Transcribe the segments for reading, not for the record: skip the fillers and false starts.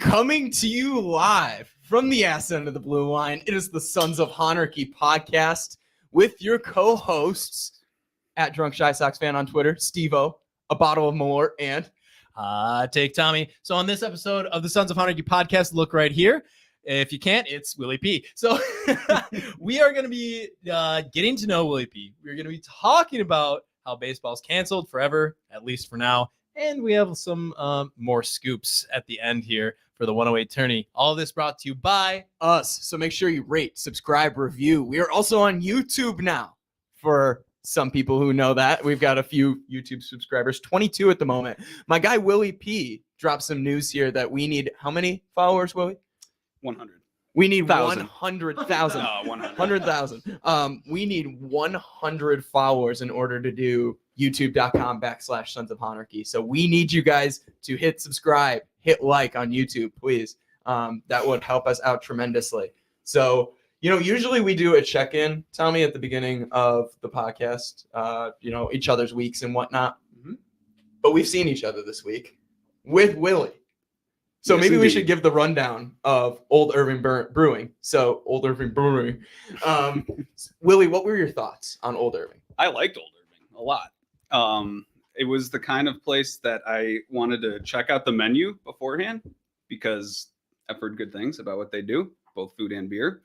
Coming to you live from the ass end of the blue line, it is the Sons of Honarchy podcast with your co-hosts at Drunk Shy Sox Fan on Twitter, Steve-O, a bottle of Malort, and Take Tommy. So on this episode of the Sons of Honarchy podcast, look right here. If you can't, it's Willie P. So we are going to be getting to know Willie P. We're going to be talking about how baseball's canceled forever, at least for now. And we have some more scoops at the end here for the 108 tourney. All of this brought to you by us. So make sure you rate, subscribe, review. We are also on YouTube now. For some people who know that, we've got a few YouTube subscribers, 22 at the moment. My guy Willie P dropped some news here that we need how many followers, Willie? 100. We need 100,000. 100,000. We need 100 followers in order to do youtube.com/Sons of Honarchy. So we need you guys to hit subscribe, hit like on YouTube, please. That would help us out tremendously. So, usually we do a check-in, Tommy, at the beginning of the podcast, each other's weeks and whatnot. Mm-hmm. But we've seen each other this week with Willie. So yes, maybe indeed. We should give the rundown of Old Irving Brewing. So Old Irving Brewing. Willie, what were your thoughts on Old Irving? I liked Old Irving a lot. It was the kind of place that I wanted to check out the menu beforehand because I've heard good things about what they do, both food and beer.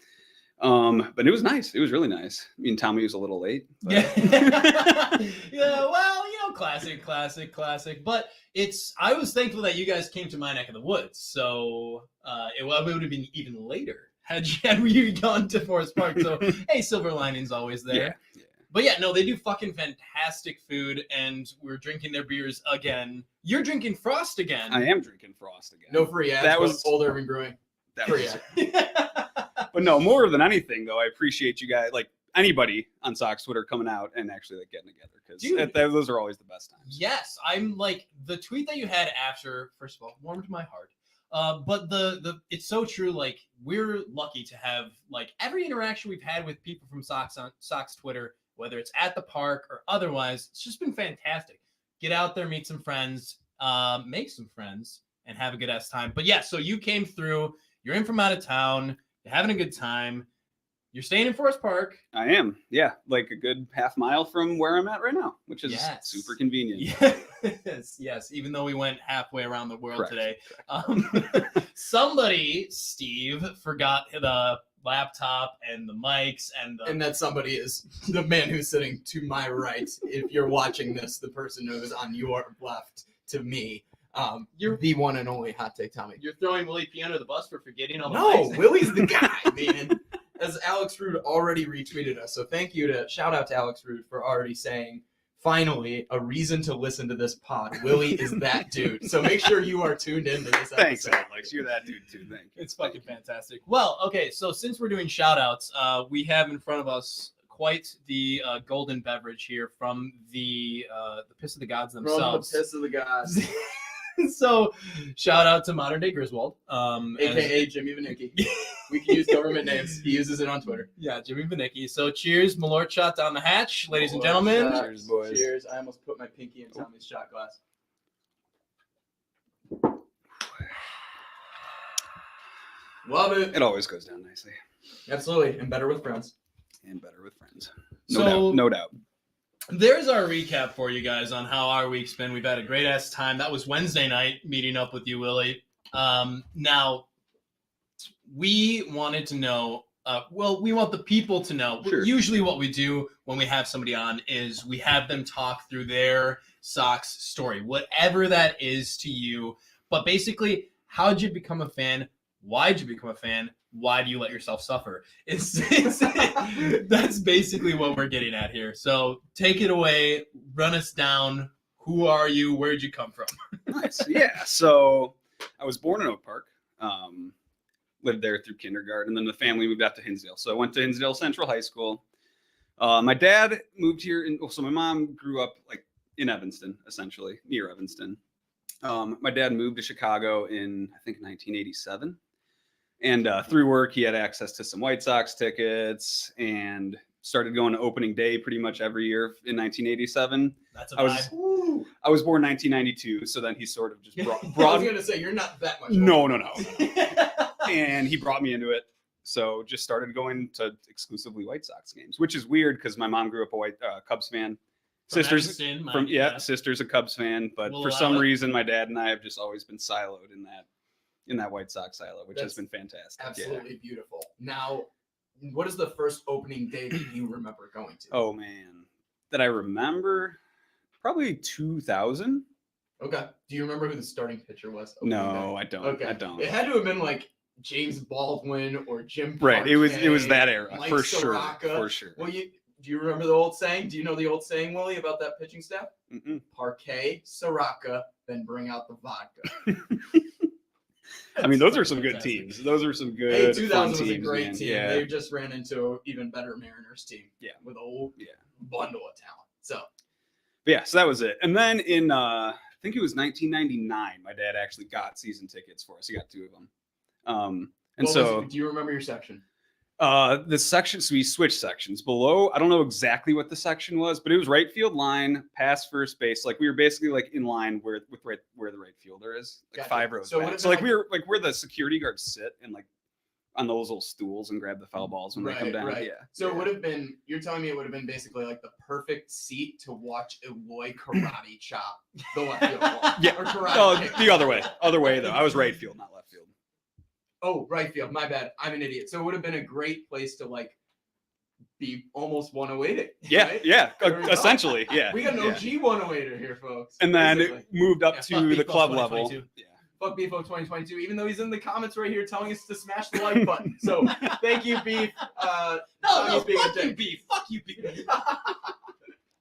But it was nice. It was really nice. I mean, Tommy was a little late. But... Yeah, well, classic. But I was thankful that you guys came to my neck of the woods. So it would have been even later had we gone to Forest Park. So, hey, silver lining's always there. Yeah. But yeah, no, they do fucking fantastic food, and we're drinking their beers again. You're drinking Frost again. I am drinking Frost again. No free ads. That was Old Irving Brewing. That was But no, more than anything, though, I appreciate you guys, like anybody on Sox Twitter coming out and actually getting together because those are always the best times. Yes, I'm like the tweet that you had after. First of all, warmed my heart. But the it's so true. Like we're lucky to have like every interaction we've had with people from Sox on Sox Twitter, whether it's at the park or otherwise. It's just been fantastic. Get out there, meet some friends, make some friends, and have a good ass time. But yeah, so you came through. You're in from out of town. You're having a good time. You're staying in Forest Park. I am. Yeah. Like a good half mile from where I'm at right now, which is super convenient. Yes. Even though we went halfway around the world Correct. Today. Somebody, Steve, forgot the laptop and the mics and that somebody is the man who's sitting to my right. If you're watching this, the person who is on your left to me. You're the one and only Hot Take Tommy. You're throwing Willie P under the bus for forgetting all the No, Willie's the guy, man. As Alex Rude already retweeted us. So shout out to Alex Rude for already saying, finally, a reason to listen to this pod. Willie is that dude. So make sure you are tuned into this episode. Thanks, Alex. You're that dude too. Thank you. It's fucking fantastic. Well, okay, so since we're doing shout outs, we have in front of us quite the golden beverage here from the Piss of the Gods themselves. From the Piss of the Gods. So, shout out to Modern Day Griswold, aka Jimmy Vanicki. We can use government names. He uses it on Twitter. Yeah, Jimmy Vanicki. So, cheers, Malort shot down the hatch, ladies and gentlemen. Cheers, boys. Cheers. I almost put my pinky in Tommy's shot glass. Love it. It always goes down nicely. Absolutely, and better with friends. No doubt. There's our recap for you guys on how our week's been. We've had a great ass time. That was Wednesday night meeting up with you, Willie. Now, we wanted to know, we want the people to know. Sure. Usually what we do when we have somebody on is we have them talk through their Sox story, whatever that is to you. But basically, how'd you become a fan? Why'd you become a fan? Why do you let yourself suffer? That's basically what we're getting at here. So take it away. Run us down. Who are you? Where'd you come from? Nice. Yeah. So I was born in Oak Park. Lived there through kindergarten. And then the family moved out to Hinsdale. So I went to Hinsdale Central High School. My dad moved here. So my mom grew up like in Evanston, essentially, near Evanston. My dad moved to Chicago in, I think, 1987. And through work, he had access to some White Sox tickets. And started going to opening day pretty much every year in 1987. That's a I was vibe. I was born 1992, so then he sort of just I was brought gonna say you're not that much. no, older. no, and he brought me into it. So just started going to exclusively White Sox games, which is weird because my mom grew up a Cubs fan. Sister's sister's a Cubs fan, but We'll for allow some it. reason, my dad and I have just always been siloed in that White Sox silo, which has That's been fantastic. Absolutely beautiful. Now, what is the first opening day that you remember going to? Oh man, that I remember, probably 2000. Okay. Do you remember who the starting pitcher was? opening No, day? I don't. Okay. I don't. It had to have been like James Baldwin or Jim. Right. It was Parquet, that era Mike for Soraka. sure. For sure. Well, do you remember the old saying? Do you know the old saying, Willie, about that pitching staff? Mm-mm. Parquet, Soraka, then bring out the vodka. I mean, those are some good Fantastic. teams. Those are some good. Hey, fun 2000 was a teams, great man. team. Yeah. They just ran into an even better Mariners team. Yeah. With a whole Yeah. bundle of talent. So But yeah, so that was it. And then in I think it was 1999, my dad actually got season tickets for us. He got 2 of them. do you remember your section? The section, so we switched sections. Below, I don't know exactly what the section was, but it was right field line, past first base. Like we were basically like in line where the right fielder is, like Gotcha. 5 rows So would back. it So been like we were like where the security guards sit and like on those little stools and grab the foul balls when they come down. Right. Yeah. So yeah. it would have been, you're telling me it would have been basically like the perfect seat to watch Eloy karate chop the left field ball. Yeah. Or karate Oh, kick. the other way. Other way though. I was right field, not left field. Oh, right field. My bad. I'm an idiot. So it would have been a great place to like be almost 108. Yeah, right? yeah. There we go. Essentially, yeah. We got an yeah. OG 108er here, folks. And then Basically. it moved up Yeah, fuck to the Beef club Bowl level. 2022. Yeah. Fuck Beef 2022, even though he's in the comments right here telling us to smash the like button. So thank you, Beef. No, he's being a fuck you, dick. Beef. Fuck you, Beef.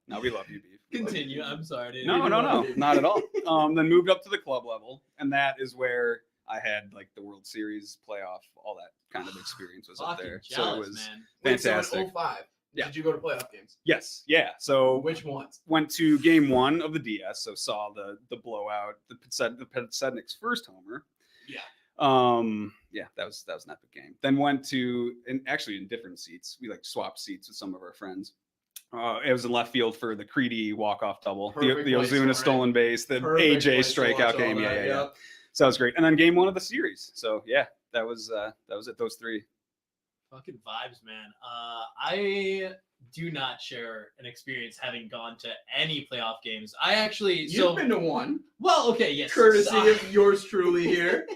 No, we love you, Beef. Continue. I'm sorry. Dude. No, not at all. Then moved up to the club level, and that is where I had like the World Series playoff, all that kind of experience was up Fucking there. jealous, So it was man. Wait, so fantastic. in 05, Yeah. did you go to playoff games? Yes, yeah. So Which ones? went to game 1 of the DS, so saw the blowout, the Petsednik's first homer. Yeah. Yeah, that was an epic game. Then went to, and actually in different seats. We like swapped seats with some of our friends. It was in left field for the Creedy walk-off double, the Perfect place Ozuna for it. stolen base, the Perfect AJ place to watch strikeout all game. that, Yeah. yep. So that was great. And then game 1 of the series. So yeah, that was it. Those 3. Fucking vibes, man. I do not share an experience having gone to any playoff games. I actually You've been to one, well, okay, yes. courtesy of yours truly here.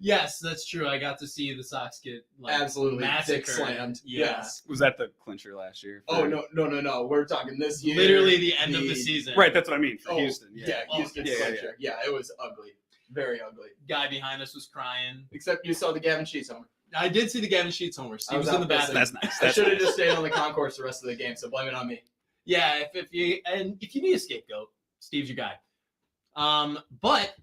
Yes, that's true. I got to see the Sox get like Absolutely, dick massacred. slammed. Yeah. Yes. Was that the clincher last year? Oh no! We're talking this year. Literally the end of the season. Right, that's what I mean for Oh, Houston. Yeah, Oh, Houston yeah, yeah, clincher. Yeah, it was ugly, very ugly. Guy behind us was crying. Except you saw the Gavin Sheets homer. I did see the Gavin Sheets homer. Steve I was was in the out bathroom. That's nice. I That's should have nice. just stayed on the concourse the rest of the game. So blame it on me. Yeah, if you need a scapegoat, Steve's your guy. But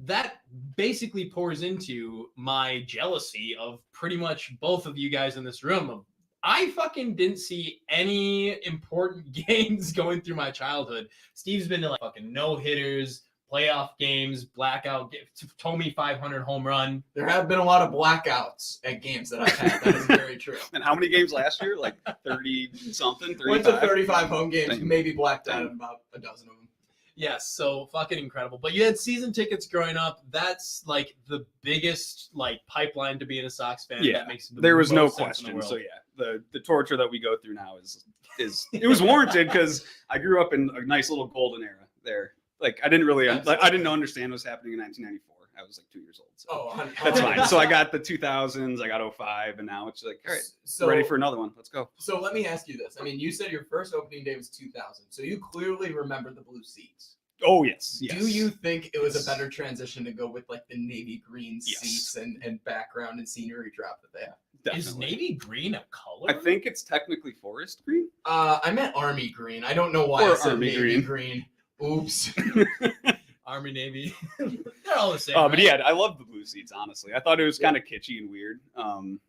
that basically pours into my jealousy of pretty much both of you guys in this room. I fucking didn't see any important games going through my childhood. Steve's been to like fucking no hitters, playoff games, blackout, Tommy 500 home run. There have been a lot of blackouts at games that I've had. That is very true. And how many games last year? Like 30 something, 35? Went to 35 home games, Damn. maybe blacked out about a dozen of them. Yes, so fucking incredible. But you had season tickets growing up. That's like the biggest like pipeline to being a Sox fan. Yeah, that makes the there was no most sense in the question. world. So yeah, the torture that we go through now is it was warranted because I grew up in a nice little golden era there. Like I didn't really I didn't understand what was happening in 1994. I was like 2 years old. So Oh, that's fine. So I got the 2000s, I got 05, and now it's like, all right, So ready for another one. Let's go. So let me ask you this. I mean, you said your first opening day was 2000, so you clearly remember the blue seats. Oh yes. Do you think it was Yes. a better transition to go with like the navy green Yes. seats and background and scenery drop that they have? Definitely. Is navy green a color? I think it's technically forest green. I meant army green. I don't know why Or I said army navy green. green. Oops. Army, Navy. They're all the same. But right? yeah, I love the blue seats. Honestly, I thought it was kind of kitschy and weird. And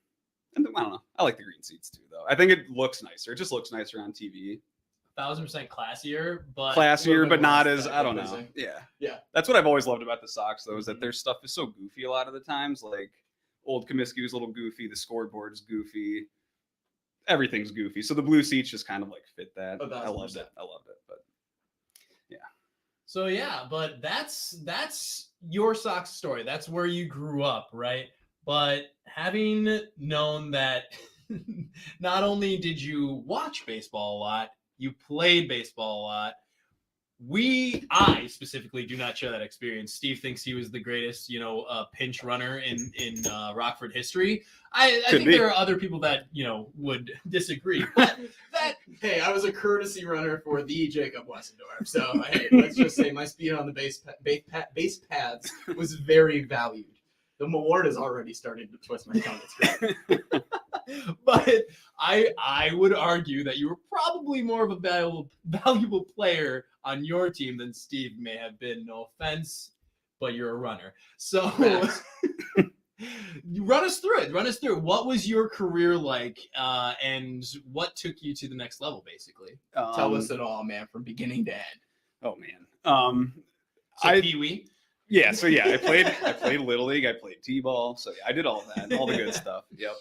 I don't know. I like the green seats too, though. I think it looks nicer. It just looks nicer on TV. 1000% classier, but Classier, bit but more not as aesthetic I don't know. pleasing. Yeah, Yeah. That's what I've always loved about the Sox, though, is that Mhm. their stuff is so goofy a lot of the times. Like old Comiskey was a little goofy. The scoreboard is goofy. everything's goofy. So the blue seats just kind of like fit that. I 1,000%. loved it. But yeah. So yeah, but that's your Sox story. That's where you grew up, right? But having known that not only did you watch baseball a lot, you played baseball a lot. I specifically do not share that experience. Steve thinks he was the greatest, pinch runner in Rockford history. I think there are other people that would disagree. But hey, I was a courtesy runner for the Jacob Wessendorf. So hey, let's just say my speed on the base paths was very valued. The award is already starting to twist my tongue. It's great. But I would argue that you were probably more of a valuable player on your team than Steve may have been. No offense, but you're a runner. So run us through it. Run us through it. What was your career like, and what took you to the next level, basically? Tell us it all, man, from beginning to end. Oh man. So Pee-wee? Yeah. So yeah, I played Little League. I played T-ball. So yeah, I did all that, all the good stuff. Yep.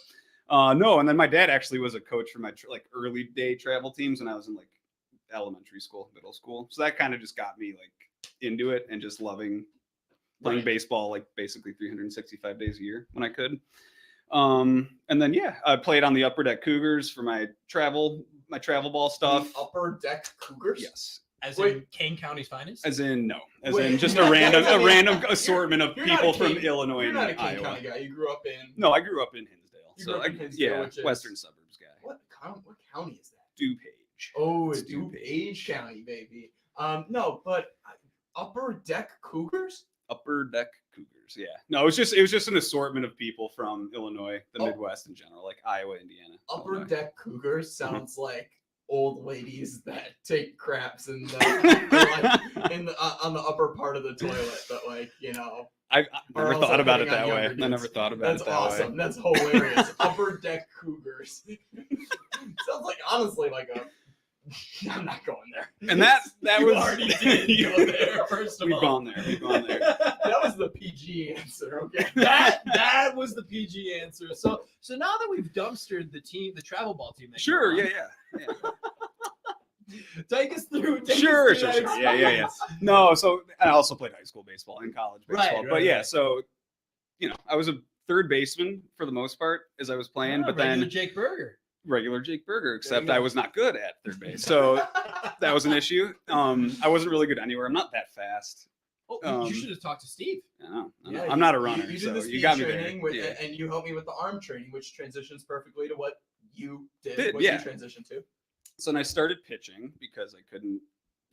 No, and then my dad actually was a coach for my early day travel teams when I was in like elementary school, middle school. So that kind of just got me like into it and just loving playing baseball like basically 365 days a year when I could. And then yeah, I played on the Upper Deck Cougars for my travel ball stuff. The Upper Deck Cougars? Yes. As in Kane County's finest? As in just a random assortment of people from Illinois and Iowa. You're not a Kane Iowa. County guy. You grew up in. No, I grew up in Hinsdale. Hinsdale, which is western suburbs guy. What county is that? DuPage. Oh, it's DuPage County, baby. No, but Upper Deck Cougars? Upper Deck Cougars, yeah. No, it was just an assortment of people from Illinois, the Midwest in general, like Iowa, Indiana. Upper Illinois. Deck Cougars sounds like old ladies that take craps on the upper part of the toilet, but I never also thought about it putting on that way. younger I dudes. never thought about That's it that awesome. way. That's hilarious. Upper Deck Cougars. Sounds like honestly like a. I'm not going there. And that You was already did go there. First of We've all, gone there. That was the PG answer. Okay. that was the PG answer. So now that we've dumpstered the travel ball team. That Sure. you're on, Yeah. Take us through. Sure. that Yeah. experience. No, so I also played high school baseball and college baseball. Right, but yeah, right. so I was a third baseman for the most part as I was playing, but regular then Jake Berger. regular Jake Berger, except go. I was not good at third base. So that was an issue. I wasn't really good anywhere. I'm not that fast. Oh, you should have talked to Steve. I know. Yeah, I'm not a runner, You did so the you speed got me there. training Yeah. and you helped me with the arm training, which transitions perfectly to what you did. Did, what yeah. you transitioned to. So then I started pitching because I couldn't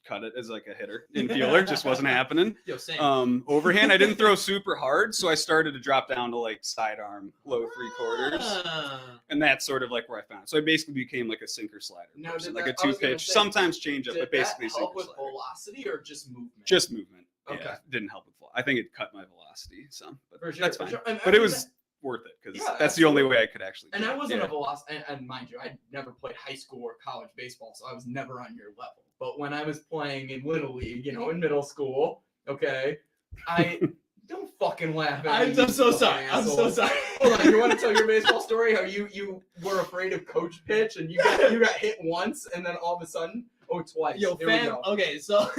cut it as like a hitter. Infielder just wasn't happening. Yo, same. Overhand, I didn't throw super hard, so I started to drop down to like sidearm, low 3/4. Ah. And that's sort of like where I found it. So I basically became like a sinker slider, Now, person, did like that- a I was gonna two pitch, say, sometimes change up, Did but basically that help sinker with slider. velocity or just movement? Just movement. Okay. Yeah, didn't help with. I think it cut my velocity, so but For sure, that's for fine. sure. And I But it mean, was worth it because Yeah, that's the only absolutely. way I could actually. And do I it. wasn't Yeah. a velocity, and mind you, I never played high school or college baseball, so I was never on your level. But when I was playing in Little League, in middle school, okay, I don't fucking laugh at me. I'm so you sorry. fucking I'm so asshole. sorry. Hold on, you want to tell your baseball story? How you were afraid of coach pitch and you got hit once and then all of a sudden, twice. Yo, Here we fam. go. Okay, so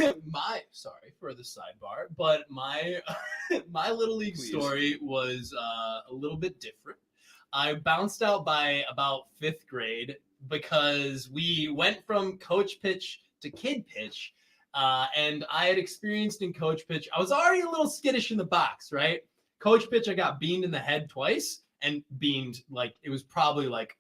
sorry for the sidebar, but my my little league Please. story was a little bit different. I bounced out by about 5th grade because we went from coach pitch to kid pitch, and I had experienced in coach pitch. I was already a little skittish in the box, right? Coach pitch, I got beamed in the head twice, and beamed like it was probably like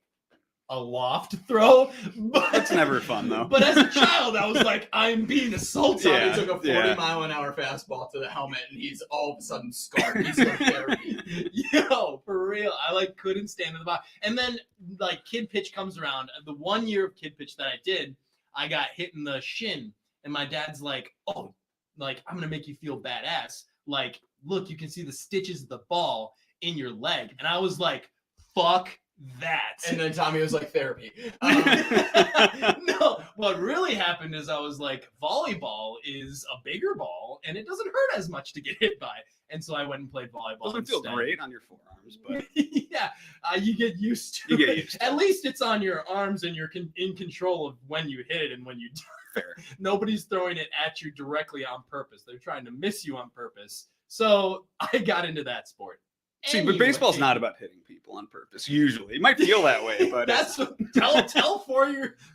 a loft throw. But, That's never fun though. But as a child, I was like, I'm being assaulted. Yeah. He took a 40 yeah. mile an hour fastball to the helmet and he's all of a sudden scarred. He's gonna carry me. Yo, for real. I couldn't stand in the box. And then kid pitch comes around. The 1 year of kid pitch that I did, I got hit in the shin. And my dad's like, oh, I'm gonna make you feel badass. Look, you can see the stitches of the ball in your leg. And I was like, fuck that. And then Tommy was like, therapy. No, what really happened is I was like, volleyball is a bigger ball and it doesn't hurt as much to get hit by. And so I went and played volleyball. Doesn't feel instead. great on your forearms, but Yeah, you get used to You get it. used to At least it's on your arms and you're in control of when you hit it and when you don't. fair. Nobody's throwing it at you directly on purpose. They're trying to miss you on purpose. So I got into that sport. See, but baseball's not about hitting people on purpose. Usually, it might feel that way, but That's tell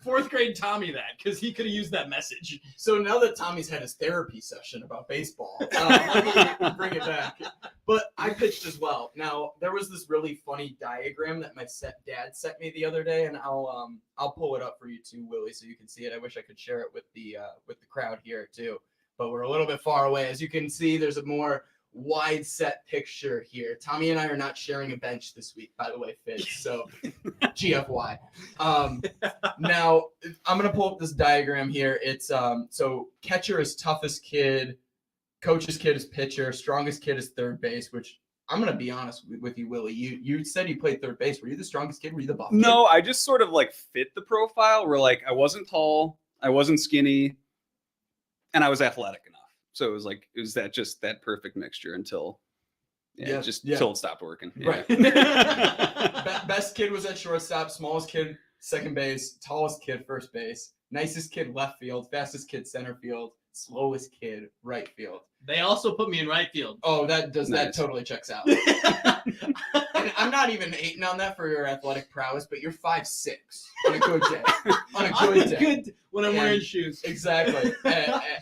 fourth grade Tommy that, because he could have used that message. So now that Tommy's had his therapy session about baseball, let me bring it back. But I pitched as well. Now there was this really funny diagram that my dad sent me the other day, and I'll pull it up for you too, Willie, so you can see it. I wish I could share it with the crowd here too, but we're a little bit far away. As you can see, there's a more wide set picture here. Tommy and I are not sharing a bench this week, by the way, Fitz. So GFY. Now I'm gonna pull up this diagram here. It's so catcher is toughest kid, coach's kid is pitcher, strongest kid is third base, which I'm gonna be honest with you, Willie. You said you played third base. Were you the strongest kid? Were you the buff no, I just sort of like fit the profile where like I wasn't tall, I wasn't skinny, and I was athletic enough. So it was that perfect mixture until until it stopped working. Yeah. Right. Best kid was at shortstop, smallest kid second base, tallest kid first base, nicest kid left field, fastest kid center field, slowest kid right field. They also put me in right field. Oh, that Nice. totally checks out. And I'm not even hating on that for your athletic prowess, but you're 5'6" on a good day. On a good day. Good when I'm wearing shoes. Exactly.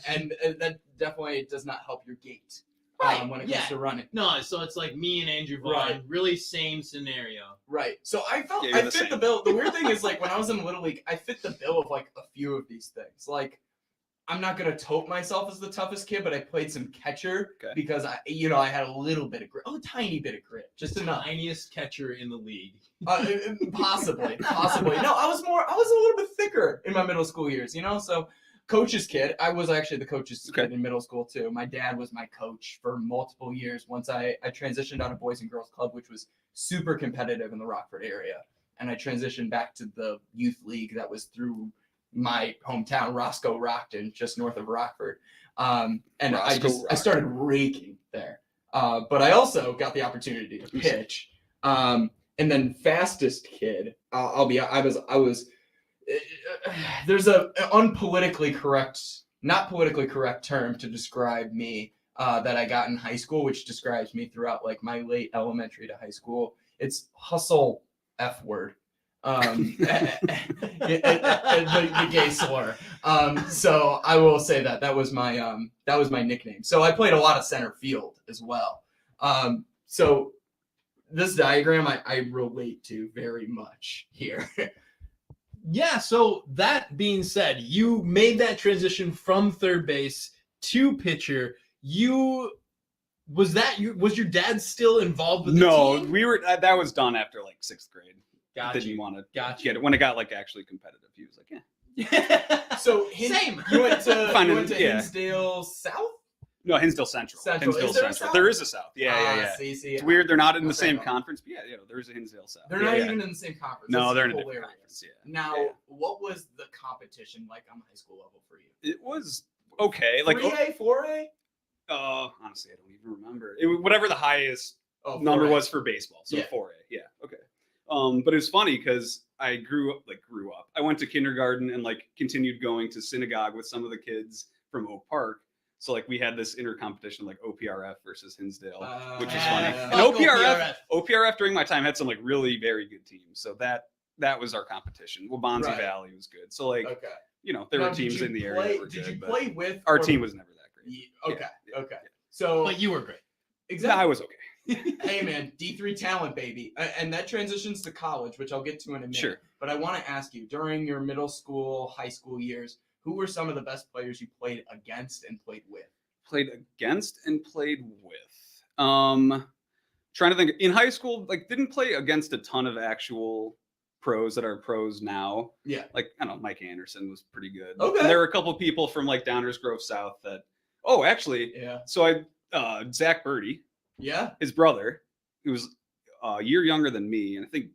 And that definitely does not help your gait when it comes to running. No, so it's like me and Andrew Vaughn, Right. really same scenario. Right. So I felt Yeah, I you're the fit the same. bill. The weird thing is, like, when I was in Little League, I fit the bill of like a few of these things. Like, I'm not gonna tote myself as the toughest kid, but I played some catcher because I had a little bit of grit, a tiny bit of grit, just enough. Tiniest catcher in the league. Possibly. No, I was a little bit thicker in my middle school years, So coach's kid, I was actually the coach's kid in middle school too. My dad was my coach for multiple years. Once I transitioned out of Boys and Girls Club, which was super competitive in the Rockford area, and I transitioned back to the youth league that was through my hometown, Roscoe Rockton, just north of Rockford. And I started raking there. But I also got the opportunity to pitch. And then fastest kid, I was there's a not politically correct term to describe me that I got in high school, which describes me throughout like my late elementary to high school. It's hustle F word. The gay slur. So I will say that was my nickname. So I played a lot of center field as well. So this diagram I relate to very much here. Yeah, so that being said, you made that transition from third base to pitcher. Was your dad still involved with the team? we were that was done after like 6th grade. Gotcha. Didn't want to Gotcha. get it when it got like actually competitive. He was like, yeah. So Same. You went to Yeah. Hinsdale South? No, Hinsdale Central. Central. Hinsdale Is there a Central. South? There is a South. Yeah. See, It's weird. They're not in the Okay, same well. conference, but yeah, there is a Hinsdale South. They're not even in the same conference. No, That's they're in a hilarious. different conference. Yeah. Now, Yeah. what was the competition like on the high school level for you? It was okay. Like 3A, 4A? honestly, I don't even remember. Whatever the highest Oh, number 4A. was for baseball. So Yeah. 4A. Yeah. Okay. But it was funny because I grew up. I went to kindergarten and like continued going to synagogue with some of the kids from Oak Park. So like we had this inter competition like OPRF versus Hinsdale, which is funny. Yeah. And Fuck OPRF during my time had some like really very good teams. So that was our competition. Wabansie Right. Valley was good. So like Okay. there Now, were teams in the area that were Did good. you but play with our or- team was never that great. Okay. Yeah. Okay. So But you were great. No, exactly. I was okay. Hey man, D3 talent, baby. And that transitions to college, which I'll get to in a minute. Sure. But I want to ask you, during your middle school, high school years, who were some of the best players you played against and played with? Played against and played with. Trying to think. In high school, like didn't play against a ton of actual pros that are pros now. Yeah. Like I don't know, Mike Anderson was pretty good. Okay. And there were a couple people from like Downers Grove South that. Oh, actually, Yeah. so Zach Birdie, Yeah. his brother, who was a year younger than me, and I think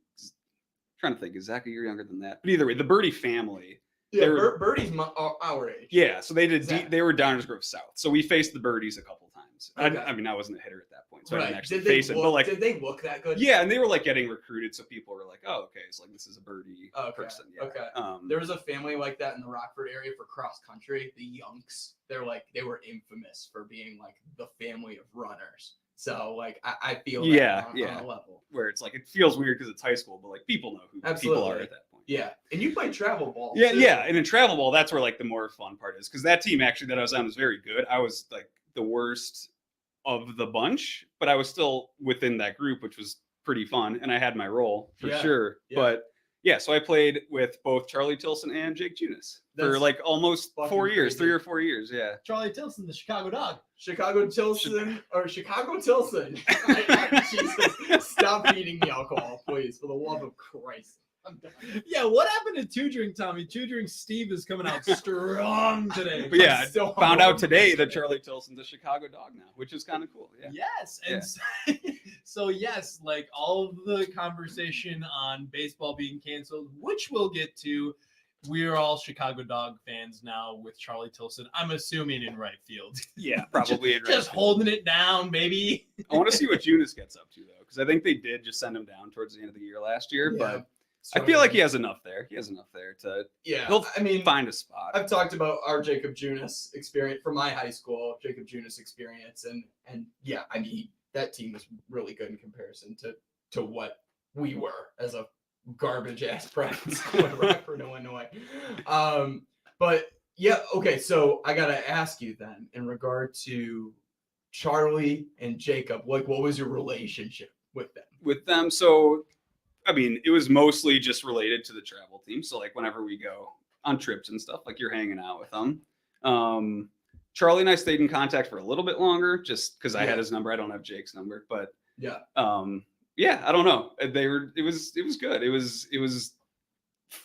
trying to think, is Zach a year younger than that? But either way, the Birdie family. Yeah, They're- Birdie's our age. Yeah, so they did. Zach. They were Downers Grove South, so we faced the Birdies a couple times. Okay. I mean, I wasn't a hitter at that point, so I Right. didn't actually Did they face it. look, But like, did they look that good? yeah, and they were like getting recruited, so people were like, "Oh, okay, so like this is a Birdie Okay. person." Yeah. Okay. Um, There was a family like that in the Rockford area for cross country. The Yunks. They were infamous for being like the family of runners. So like I feel that Yeah, on yeah. a level. where it's like it feels weird because it's high school, but like people know who people Absolutely. are at that point. Yeah, and you played travel ball. Yeah, too. yeah. And in travel ball, that's where like the more fun part is because that team actually that I was on was very good. I was like the worst of the bunch, but I was still within that group, which was pretty fun. And I had my role for Yeah, sure. yeah. But yeah, so I played with both Charlie Tilson and Jake Junis for That's like almost fucking 4 years, crazy. 3 or 4 years. Yeah. Charlie Tilson, the Chicago Dog. Chicago Tilson. Jesus, stop feeding me alcohol, please, for the love of Christ. I'm done. Yeah, what happened to Two Drink Tommy? Two Drink Steve is coming out strong today. But yeah, I'm so found out hungover. today that Charlie Tilson's a Chicago Dog now, which is kind of cool. Yeah. Yes, and so yes, like all of the conversation on baseball being canceled, which we'll get to. We're all Chicago Dog fans now with Charlie Tilson. I'm assuming in right field. Yeah, probably in right Just field. holding it down, baby. I want to see what Junis gets up to though, because I think they did just send him down towards the end of the year last year. Yeah. But I feel like he has enough there. He has enough there to Yeah, he'll I mean, find a spot. I've talked about our Jacob Junis experience from my high school, Jacob Junis experience, and yeah, I mean that team was really good in comparison to what we were as a garbage ass private school in Rockford, Illinois. But yeah, okay, so I gotta ask you then, in regard to Charlie and Jacob, like what was your relationship with them? With them, so I mean, it was mostly just related to the travel team. So like whenever we go on trips and stuff, like you're hanging out with them. Charlie and I stayed in contact for a little bit longer, just because I Yeah. had his number. I don't have Jake's number, but Yeah. yeah, I don't know. They were. It was good. It was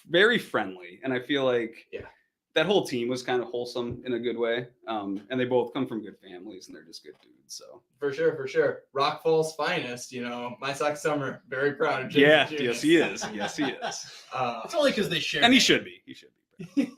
very friendly, and I feel like Yeah. that whole team was kind of wholesome in a good way. And they both come from good families, and they're just good dudes. So For sure. Rock Fall's finest, my Sox summer, very proud of Jacob yeah, Junis. yes he is. Yes he is. It's only because they share. And he should be. He should be.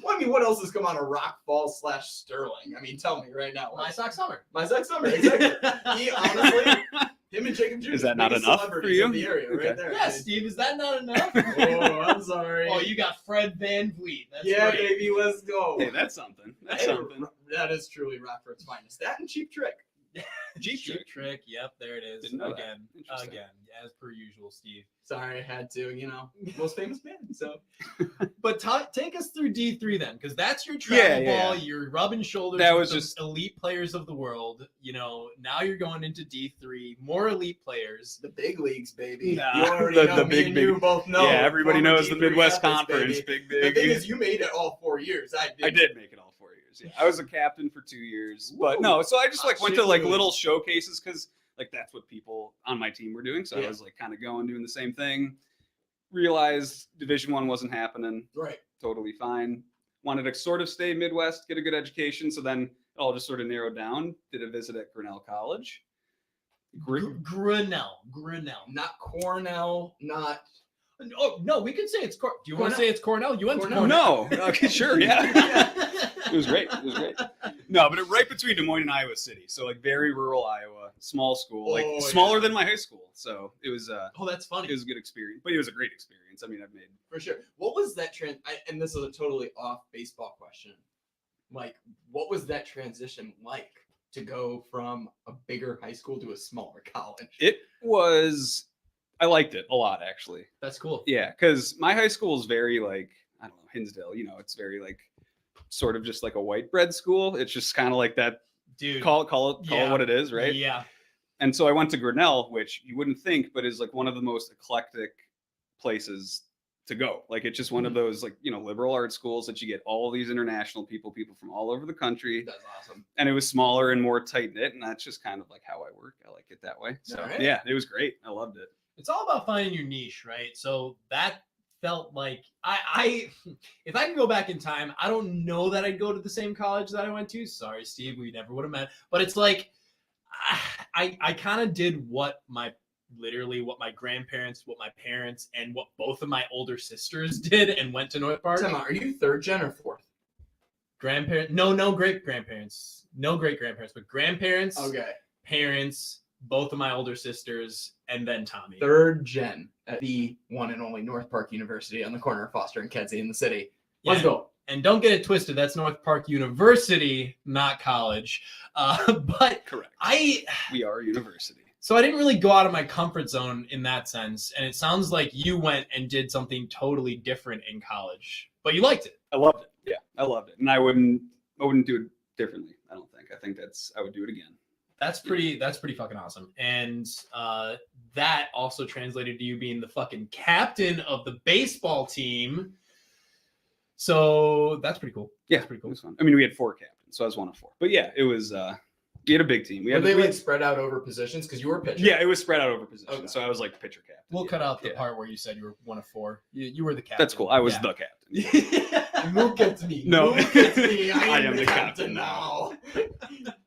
Well, I mean, what else has come out of Rock Fall / Sterling? I mean, tell me right now. My Sox summer. My Sox summer, exactly. He honestly, him and Jacob Junis, Is that not biggest enough for celebrities you? of the area, Okay. right there. Yeah, Steve, is that not enough? Oh, I'm sorry. Oh, you got Fred Van Vliet. That's yeah, great. baby, let's go. Hey, that's something. That's Hey, something. That is truly Rockford's finest. That and Cheap Trick. Cheap Cheap Trick. trick. Yep, there it is. Didn't know that. Again, Interesting. as per usual, Steve. Sorry, I had to. Most famous man. So But take us through D3 then, because that's your travel Yeah. ball. You're rubbing shoulders That with was the just- elite players of the world. Now you're going into D3, more elite players. the big leagues, baby. Nah, You already the know. Me big, and big- you both know. yeah, everybody Former knows the D3 Midwest athletes, Conference. baby. Big. The thing is, you made it all 4 years. I did. I did make it all 4 years. Yeah, I was a captain for 2 years, but Woo. no. So I just like went to Shit, like dude. little showcases because like that's what people on my team were doing. So Yeah. I was like kind of going doing the same thing. Realized Division 1 wasn't happening. Right. Totally fine. Wanted to sort of stay Midwest, get a good education. So then it all just sort of narrowed down. Did a visit at Grinnell College. Grinnell. Not Cornell. Not. Oh no, we can say it's Cornell. Do you want to Cornell. say it's Cornell? You went to Cornell. Cornell. No. Okay, sure. Yeah. It was great. No, but right between Des Moines and Iowa City. So like very rural Iowa, small school, like Oh, smaller yeah. than my high school. So it was Oh, that's funny. it was a good experience, but it was a great experience. I mean, I've made For sure. What was that and this is a totally off baseball question. Like, what was that transition like to go from a bigger high school to a smaller college? it was I liked it a lot actually. That's cool. Yeah, because my high school is very like I don't know, Hinsdale, it's very like sort of just like a white bread school. It's just kind of like that Dude. call it Yeah. what it is, right? Yeah. And so I went to Grinnell, which you wouldn't think, but is like one of the most eclectic places to go. Like it's just one of those like, liberal arts schools that you get all these international people from all over the country. That's awesome. And it was smaller and more tight knit. And that's just kind of like how I work. I like it that way. So All right. yeah, it was great. I loved it. It's all about finding your niche, right? So that felt like I if I can go back in time, I don't know that I'd go to the same college that I went to. Sorry, Steve, we never would have met. But it's like I kind of did what my literally what my grandparents, what my parents, and what both of my older sisters did and went to North Park. Time out, are you third gen or fourth? No great grandparents. No great grandparents, but grandparents, Okay. parents, both of my older sisters, and then Tommy. Third gen at the one and only North Park University on the corner of Foster and Kedzie in the city. Let's go. And don't get it twisted, that's North Park University, not college. But Correct. we are a university. So I didn't really go out of my comfort zone in that sense. And it sounds like you went and did something totally different in college, but you liked it. I loved it. Yeah, I loved it. And I wouldn't do it differently. I don't think. I think I would do it again. That's pretty fucking awesome. And that also translated to you being the fucking captain of the baseball team. So that's pretty cool. Yeah, that's pretty cool. It was fun. I mean, we had 4 captains, so I was one of 4. But yeah, it was. We had a big team. Were they like spread out over positions? Because you were pitcher. Yeah, it was spread out over positions. Okay. So I was like pitcher captain. We'll cut out the part where you said you were one of 4. You were the captain. That's cool. I was the captain. Look at me. No. Look at me. I am the captain now.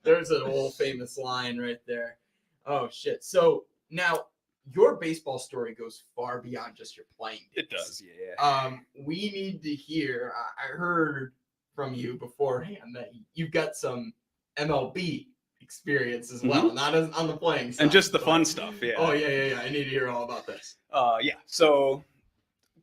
There's an old famous line right there. Oh shit. So now your baseball story goes far beyond just your playing days. It does, yeah. We need to hear. I heard from you beforehand that you've got some MLB experience as well, not as on the playing side. And just the fun stuff, yeah. Oh yeah. I need to hear all about this. Yeah. So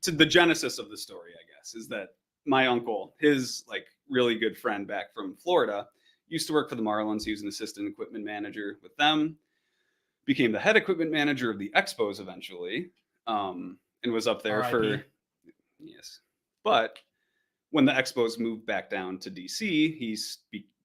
to the genesis of the story, I guess, is that my uncle, his like really good friend back from Florida, used to work for the Marlins. He was an assistant equipment manager with them, became the head equipment manager of the Expos eventually, and was up there for, yes. But when the Expos moved back down to DC, he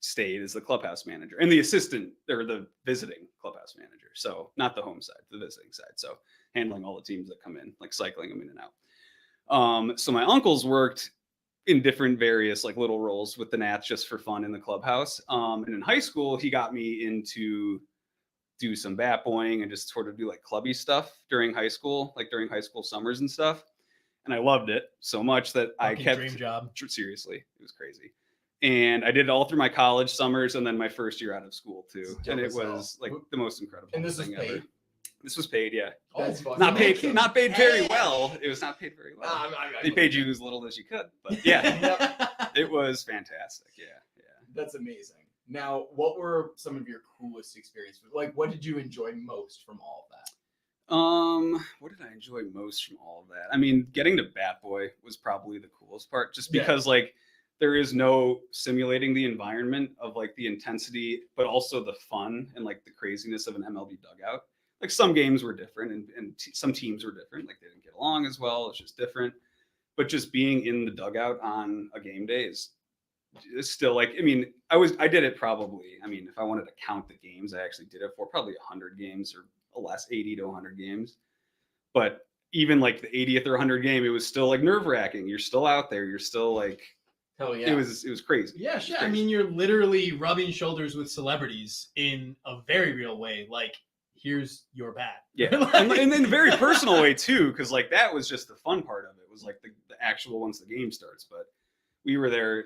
stayed as the clubhouse manager and the assistant or the visiting clubhouse manager. So not the home side, the visiting side. So handling all the teams that come in, like cycling them in and out. So my uncles worked in different various like little roles with the Nats just for fun in the clubhouse. And in high school, he got me into do some bat boying and just sort of do like clubby stuff during high school, like during high school summers and stuff. And I loved it so much that I kept dream job. Seriously, it was crazy. And I did it all through my college summers and then my first year out of school too. And it was like the most incredible thing ever. This was paid, yeah. That's not paid very well. It was not paid very well. They paid you as little as you could, but yeah, it was fantastic. Yeah. That's amazing. Now, what were some of your coolest experiences? Like, what did you enjoy most from all of that? What did I enjoy most from all of that? I mean, getting to Bat Boy was probably the coolest part, just because like there is no simulating the environment of like the intensity, but also the fun and like the craziness of an MLB dugout. Like some games were different and some teams were different. Like they didn't get along as well. It's just different. But just being in the dugout on a game day is still like, I mean, I did it probably, I mean, if I wanted to count the games, I actually did it for probably 100 games or less, 80 to 100 games. But even like the 80th or 100 game, it was still like nerve wracking. You're still out there. You're still like, hell yeah. It was crazy. Yeah, sure. I mean, you're literally rubbing shoulders with celebrities in a very real way. Like, here's your bat. Yeah. and in a very personal way too, because like that was just the fun part of it, was like the actual once the game starts. But we were there,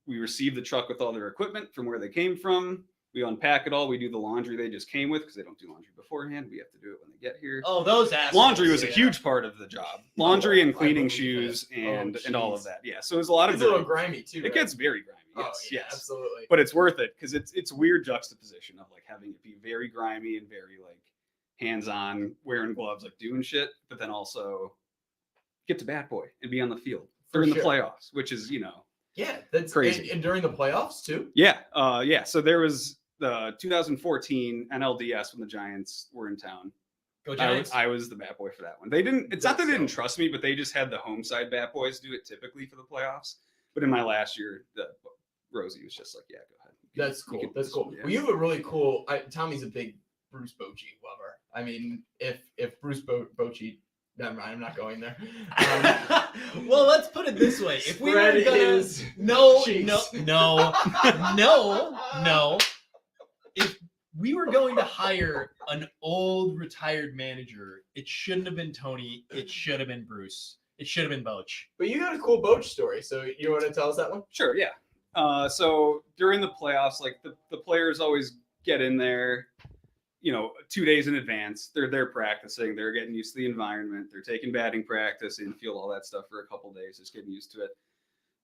we received the truck with all their equipment from where they came from. We unpack it all. We do the laundry they just came with because they don't do laundry beforehand. We have to do it when they get here. Oh, those assholes. Laundry was a huge part of the job. Laundry and cleaning shoes and all of that. Yeah. So it was a lot of it's a little grimy too. It gets very grimy. Yes, oh, yeah, yes. Absolutely. But it's worth it because it's weird juxtaposition of like having it be very grimy and very like hands-on, wearing gloves, like doing shit, but then also get to Bat Boy and be on the field during the playoffs, which is, you know, that's crazy. And during the playoffs too. Yeah. So there was the 2014 NLDS when the Giants were in town. Go Giants. I was the Bat Boy for that one. They didn't. It's not that they didn't trust me, but they just had the home side Bat Boys do it typically for the playoffs. But in my last year, Rosie was just like, "Yeah, go ahead." That's cool. That's cool. Yeah. Well, you have a really cool. Tommy's a big Bruce Bochy lover. I mean, if Bruce Bochy. Never mind, I'm not going there. Well, let's put it this way: if we were Spread gonna, his no, cheeks. no, if we were going to hire an old retired manager, it shouldn't have been Tony. It should have been Bruce. It should have been Boch. But you got a cool Boch story, so you want to tell us that one? Sure, yeah. So during the playoffs, like the players always get in there. 2 days in advance. They're there practicing. They're getting used to the environment. They're taking batting practice, infield, all that stuff for a couple days, just getting used to it.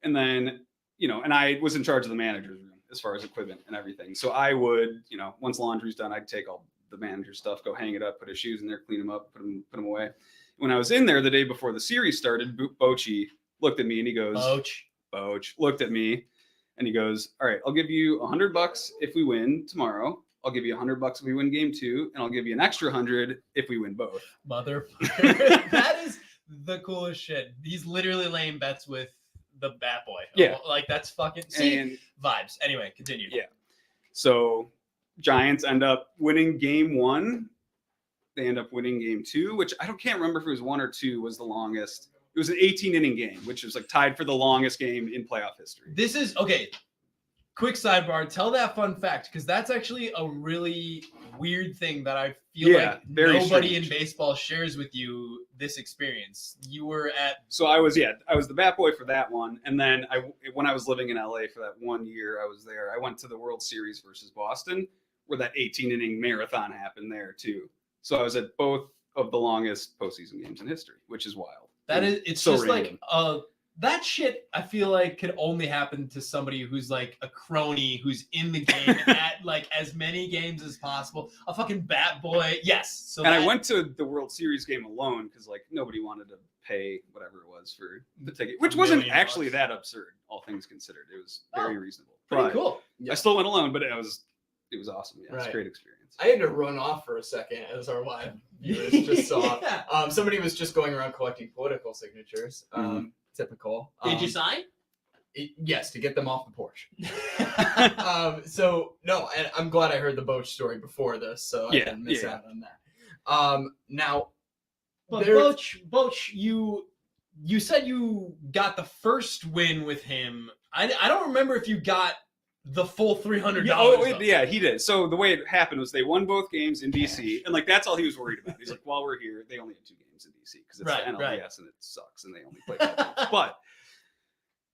And then, and I was in charge of the manager's room as far as equipment and everything. So I would, once laundry's done, I'd take all the manager stuff, go hang it up, put his shoes in there, clean them up, put them away. When I was in there the day before the series started, Bochy looked at me and he goes, Boch looked at me and he goes, all right, I'll give you $100 if we win tomorrow. I'll give you $100 if we win game 2, and I'll give you an extra 100 if we win both. Motherfucker. That is the coolest shit. He's literally laying bets with the bat boy. Yeah. Like that's fucking vibes. Anyway, continue. Yeah. So Giants end up winning game 1. They end up winning game 2, which I can't remember if it was 1 or 2 was the longest. It was an 18-inning game, which was like tied for the longest game in playoff history. This is okay. Quick sidebar. Tell that fun fact because that's actually a really weird thing that I feel like nobody in baseball shares with you. This experience. You were at. So I was the bat boy for that one, and then when I was living in LA for that 1 year, I was there. I went to the World Series versus Boston, where that 18-inning marathon happened there too. So I was at both of the longest postseason games in history, which is wild. It's so just random. Like that shit I feel like could only happen to somebody who's like a crony who's in the game at like as many games as possible. A fucking bat boy. Yes. So I went to the World Series game alone because like nobody wanted to pay whatever it was for the ticket, which wasn't actually that absurd, all things considered. It was very reasonable. Pretty cool. I still went alone, but it was awesome. Yeah, it was a great experience. I had to run off for a second as our live viewers just saw. Somebody was just going around collecting political signatures. Typical. Did you sign? Yes, to get them off the porch. So no, and I'm glad I heard the Boch story before this, so I didn't miss out on that. Now, but Boch, you said you got the first win with him. I don't remember if you got the full $300. Yeah, he did. So the way it happened was they won both games in DC, and like that's all he was worried about. He's like, while we're here, they only had 2 games in DC because it's the NLDS and it sucks, and they only play 5 games. But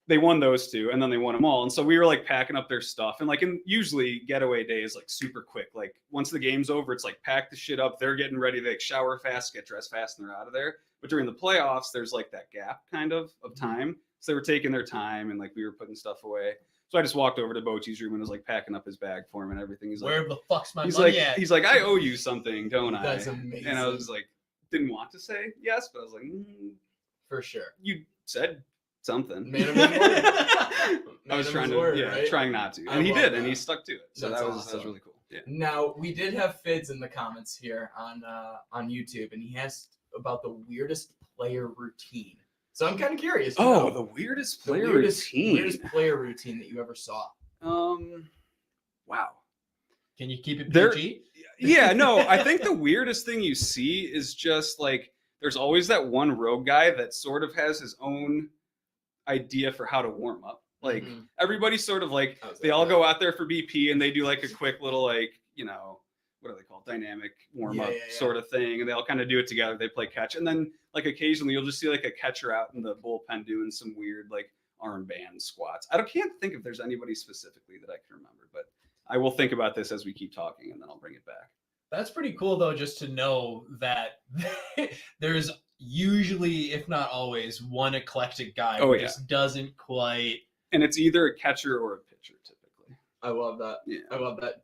they won those 2, and then they won them all. And so we were like packing up their stuff, and like usually getaway day is like super quick. Like once the game's over, it's like pack the shit up. They're getting ready. They like, shower fast, get dressed fast, and they're out of there. But during the playoffs, there's like that gap kind of time. So they were taking their time, and like we were putting stuff away. So I just walked over to Bochy's room and was like packing up his bag for him and everything. He's like, where the fuck's my money at? He's like, I owe you something, don't I? That's amazing. And I was like, didn't want to say yes, but I was like, for sure. You said something. Made him word. I was trying not to, and he did, and he stuck to it. So that was really cool. Yeah. Now we did have Fids in the comments here on YouTube, and he asked about the weirdest player routine. So I'm kind of curious. The weirdest player routine. Weirdest player routine that you ever saw. Wow. Can you keep it PG? Yeah, no. I think the weirdest thing you see is just like there's always that one rogue guy that sort of has his own idea for how to warm up. Like everybody's sort of like they all go out there for BP and they do like a quick little like what are they called? Dynamic warm up sort of thing. And they all kind of do it together. They play catch. And then like occasionally you'll just see like a catcher out in the bullpen doing some weird like armband squats. Can't think if there's anybody specifically that I can remember, but I will think about this as we keep talking and then I'll bring it back. That's pretty cool though, just to know that there's usually, if not always, one eclectic guy who just doesn't quite. And it's either a catcher or a pitcher typically. I love that. Yeah. I love that.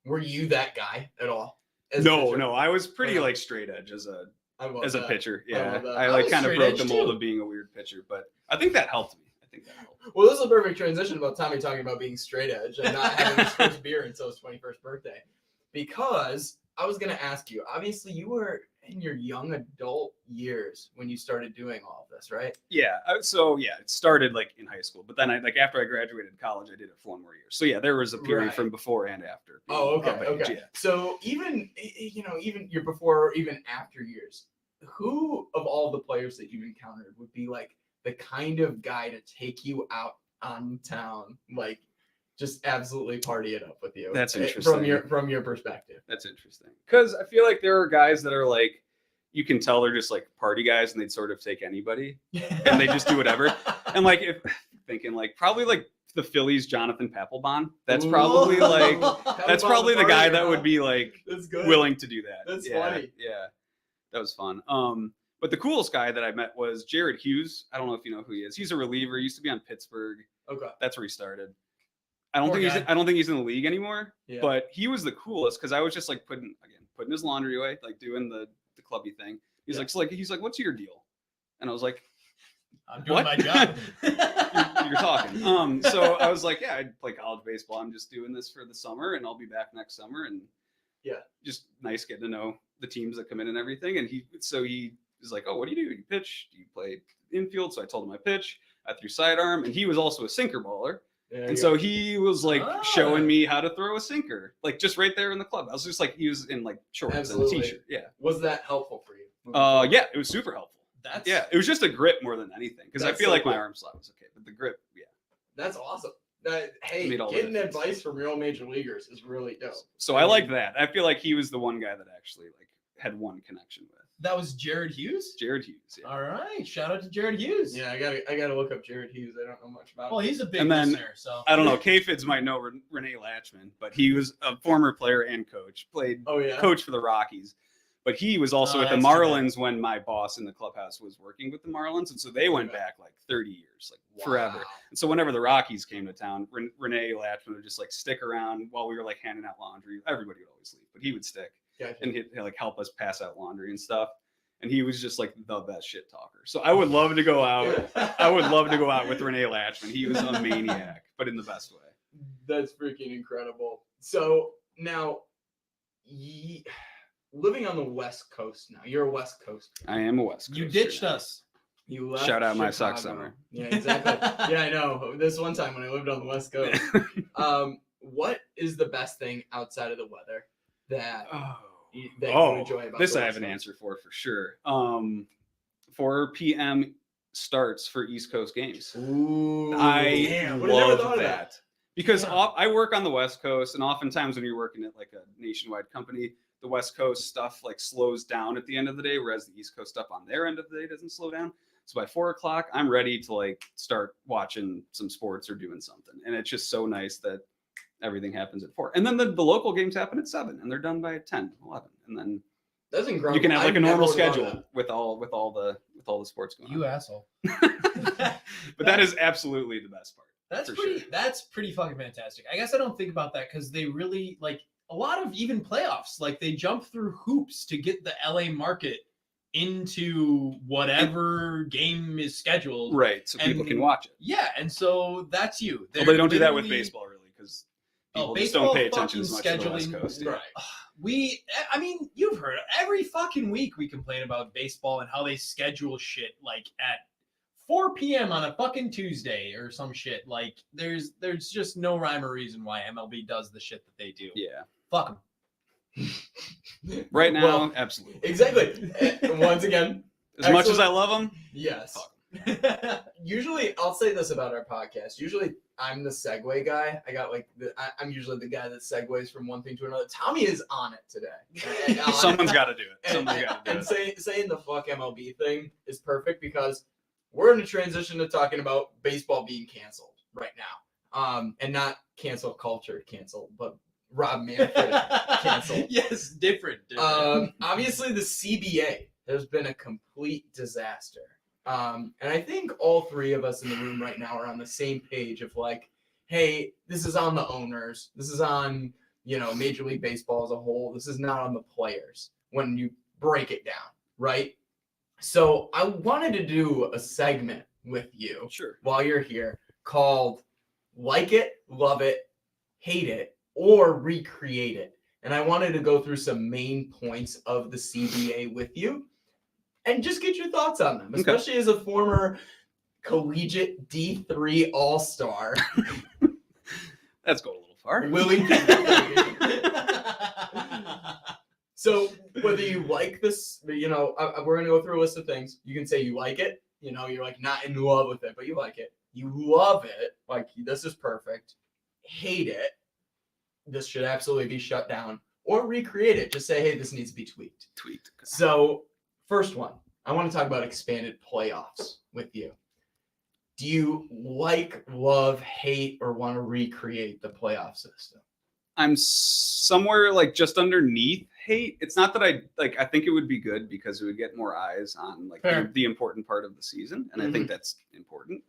Were you that guy at all? No. I was pretty like straight edge as a pitcher. Yeah. I like kind of broke the mold of being a weird pitcher, but I think that helped me. Well, this is a perfect transition about Tommy talking about being straight edge and not having his first beer until his 21st birthday. Because I was going to ask you, obviously you were in your young adult years when you started doing all of this, right? Yeah. So it started like in high school, but then after I graduated college, I did it for 1 more year. So yeah, there was a period from before and after. Oh, okay. Yeah. So even your before or even after years, who of all the players that you've encountered would be like the kind of guy to take you out on town, like just absolutely party it up with you? That's interesting. From your perspective. That's interesting. Because I feel like there are guys that are like, you can tell they're just like party guys and they'd sort of take anybody and they just do whatever. And like, if thinking like probably like the Phillies Jonathan Papelbon. That's probably like that's Papelbon probably the the guy burger, that huh? would be like That's good. willing to do that. That's yeah, funny. Yeah, that was fun. But the coolest guy that I met was Jared Hughes. I don't know if you know who he is. He's a reliever. He used to be on Pittsburgh. Okay. That's where he started. I don't Poor think guy. I don't think he's in the league anymore. Yeah. But he was the coolest because I was just like putting his laundry away, like doing the clubby thing. He's like, what's your deal? And I was like, I'm doing What? my job. you're talking. So I was like, yeah, I play college baseball. I'm just doing this for the summer, and I'll be back next summer. And Yeah. just nice getting to know the teams that come in and everything. And he was like, oh, what do you do? You pitch? Do you play infield? So I told him I pitch. I threw sidearm, and he was also a sinker baller. And so he was like showing me how to throw a sinker, like just right there in the club. I was just like, he was in like shorts Absolutely. and a t-shirt. Yeah. Was that helpful for you? Yeah, it was super helpful. Yeah, it was just a grip more than anything because I That's feel so like my cool. arm slot was okay, but the grip, yeah. That's awesome. Hey, Made all the getting difference. advice from real major leaguers is really dope. So I like that. I feel like he was the one guy that actually like had one connection with That was Jared Hughes. Jared Hughes. Yeah. All right, shout out to Jared Hughes. Yeah, I gotta look up Jared Hughes. I don't know much about Well, him. he's a big And then- listener, so I don't know. K-Fids might know Renee Latchman, but he was a former player and coach. Played Oh yeah. coach for the Rockies, but he was also Oh, with the that's too bad. Marlins when my boss in the clubhouse was working with the Marlins, and so they went Okay. back like 30 years, like forever. Wow. And so whenever the Rockies came to town, Renee Latchman would just like stick around while we were like handing out laundry. Everybody would always leave, but he would stick Gotcha. and he'd like help us pass out laundry and stuff. And he was just like the best shit talker. So I would love to go out. I would love to go out with Renee Latchman. He was a maniac, but in the best way. That's freaking incredible. So now, living on the West Coast now, you're a West Coast. I am a West you Coaster ditched now. us. You left Shout out my Chicago. sock summer. Yeah, exactly. Yeah, I know. This one time when I lived on the West Coast. What is the best thing outside of the weather that you enjoy about this the I West have an Coast? answer for sure. 4 p.m. starts for East Coast games. Ooh, I damn, would have never love thought of that. Because Yeah. I work on the West Coast, and oftentimes when you're working at like a nationwide company, the West Coast stuff like slows down at the end of the day, whereas the East Coast stuff on their end of the day doesn't slow down. So by 4 o'clock, I'm ready to like start watching some sports or doing something, and it's just so nice that everything happens at 4. And then the local games happen at 7, and they're done by 10, 11, and then That's incredible. you can have like a I've never normal would've thought of schedule that. with all the sports going You on. asshole. But that is absolutely the best part. That's For pretty. sure. That's pretty fucking fantastic. I guess I don't think about that because they really like a lot of even playoffs. Like they jump through hoops to get the LA market into whatever game is scheduled. Right, so people And- can watch it. Yeah, and so that's you. Well, they don't do that with literally- baseball really because Oh, people just baseball don't pay attention as much fucking to the West scheduling- Coast. Right. I mean, you've heard it. Every fucking week we complain about baseball and how they schedule shit like at 4 p.m. on a fucking Tuesday or some shit. Like there's just no rhyme or reason why MLB does the shit that they do. Yeah. Fuck Right now, Well, absolutely. exactly. And once again, As much as excellent. I love them, yes. fuck. them. Usually, I'll say this about our podcast. Usually, I'm the segue guy. I got like I'm usually the guy that segues from one thing to another. Tommy is on it today. And, someone's got to do it. and, Somebody's got to do it. saying the fuck MLB thing is perfect because we're in a transition to talking about baseball being canceled right now. And not cancel culture canceled, but Rob Manfred canceled. Yes, different. Obviously, the CBA has been a complete disaster. And I think all three of us in the room right now are on the same page of like, hey, this is on the owners. This is on, Major League Baseball as a whole. This is not on the players when you break it down, right? So I wanted to do a segment with you Sure. while you're here called Like It, Love It, Hate It, or Recreate It. And I wanted to go through some main points of the CBA with you and just get your thoughts on them, Okay. especially as a former collegiate D3 All-Star. That's going a little far. Willie P. So whether you like this, we're going to go through a list of things. You can say you like it. You're like not in love with it, but you like it. You love it. Like, this is perfect. Hate it. This should absolutely be shut down. Or recreate it. Just say, hey, this needs to be tweaked. Tweet. So first one, I want to talk about expanded playoffs with you. do you like, love, hate, or want to recreate the playoff system? I'm somewhere like just underneath hate. It's not that I think it would be good because it would get more eyes on like the important part of the season. And I think that's important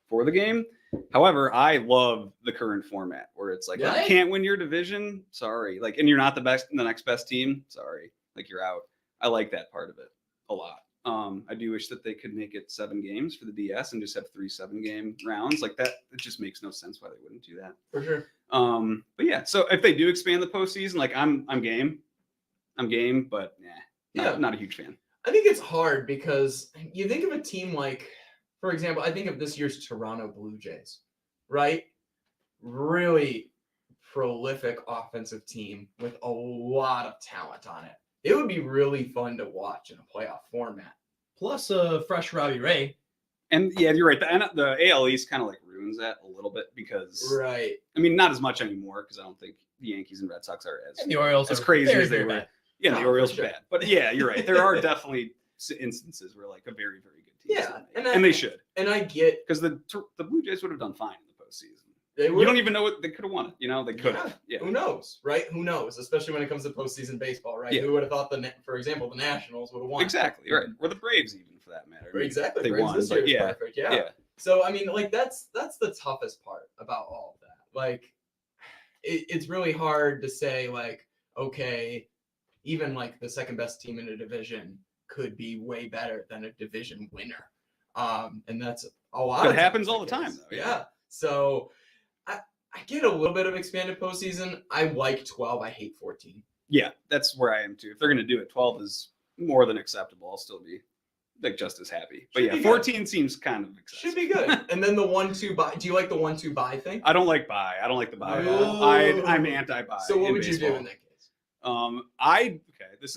for the game. However, I love the current format where it's like, you can't win your division. Sorry. Like, and you're not the next best team. Sorry. Like you're out. I like that part of it a lot. I do wish that they could make it 7 games for the DS and just have 3 7-game rounds like that. It just makes no sense why they wouldn't do that. For sure. But yeah, so if they do expand the postseason, like I'm game, but not a huge fan. I think it's hard because you think of a team like, for example, I think of this year's Toronto Blue Jays, right? Really prolific offensive team with a lot of talent on it. It would be really fun to watch in a playoff format. Plus fresh Robbie Ray. And yeah, you're right. The AL East kind of like ruins that a little bit because, right? I mean, not as much anymore because I don't think the Yankees and Red Sox are and the Orioles as crazy as they were. Bad. Yeah, the Orioles are bad. But yeah, you're right. There are definitely instances where like a very, very good team. Yeah, and they should. And I get because the Blue Jays would have done fine in the postseason. You don't even know what they could have won it. You know, they could have. Yeah. Who knows, right? Who knows? Especially when it comes to postseason baseball, right? Yeah. Who would have thought for example, the Nationals would have won? Exactly, right. Or the Braves, even for that matter. Exactly. They Braves won, this year is perfect. Yeah. So I mean, like that's the toughest part about all of that. Like, it's really hard to say like, okay, even like the second best team in a division could be way better than a division winner. And that's a lot. But it happens all the time, though. Yeah. So I get a little bit of expanded postseason. I like 12. I hate 14. Yeah, that's where I am too. If they're going to do it, 12 is more than acceptable. I'll still be like just as happy. But yeah, 14 seems kind of excessive. Should be good. And then the 1-2 buy. Do you like the 1-2 buy thing? I don't like buy. I don't like the buy. I'm anti-buy. So what would you do in that case? This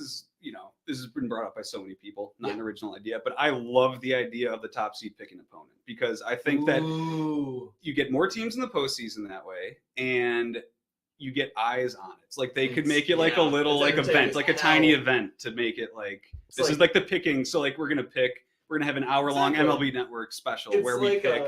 has been brought up by so many people, not an original idea, but I love the idea of the top seed picking opponent because I think that you get more teams in the postseason that way and you get eyes on it. It's like they could make it like a little like event, like a tiny event to make it like this is like the picking. So like we're going to have an hour-long MLB Network special where we pick.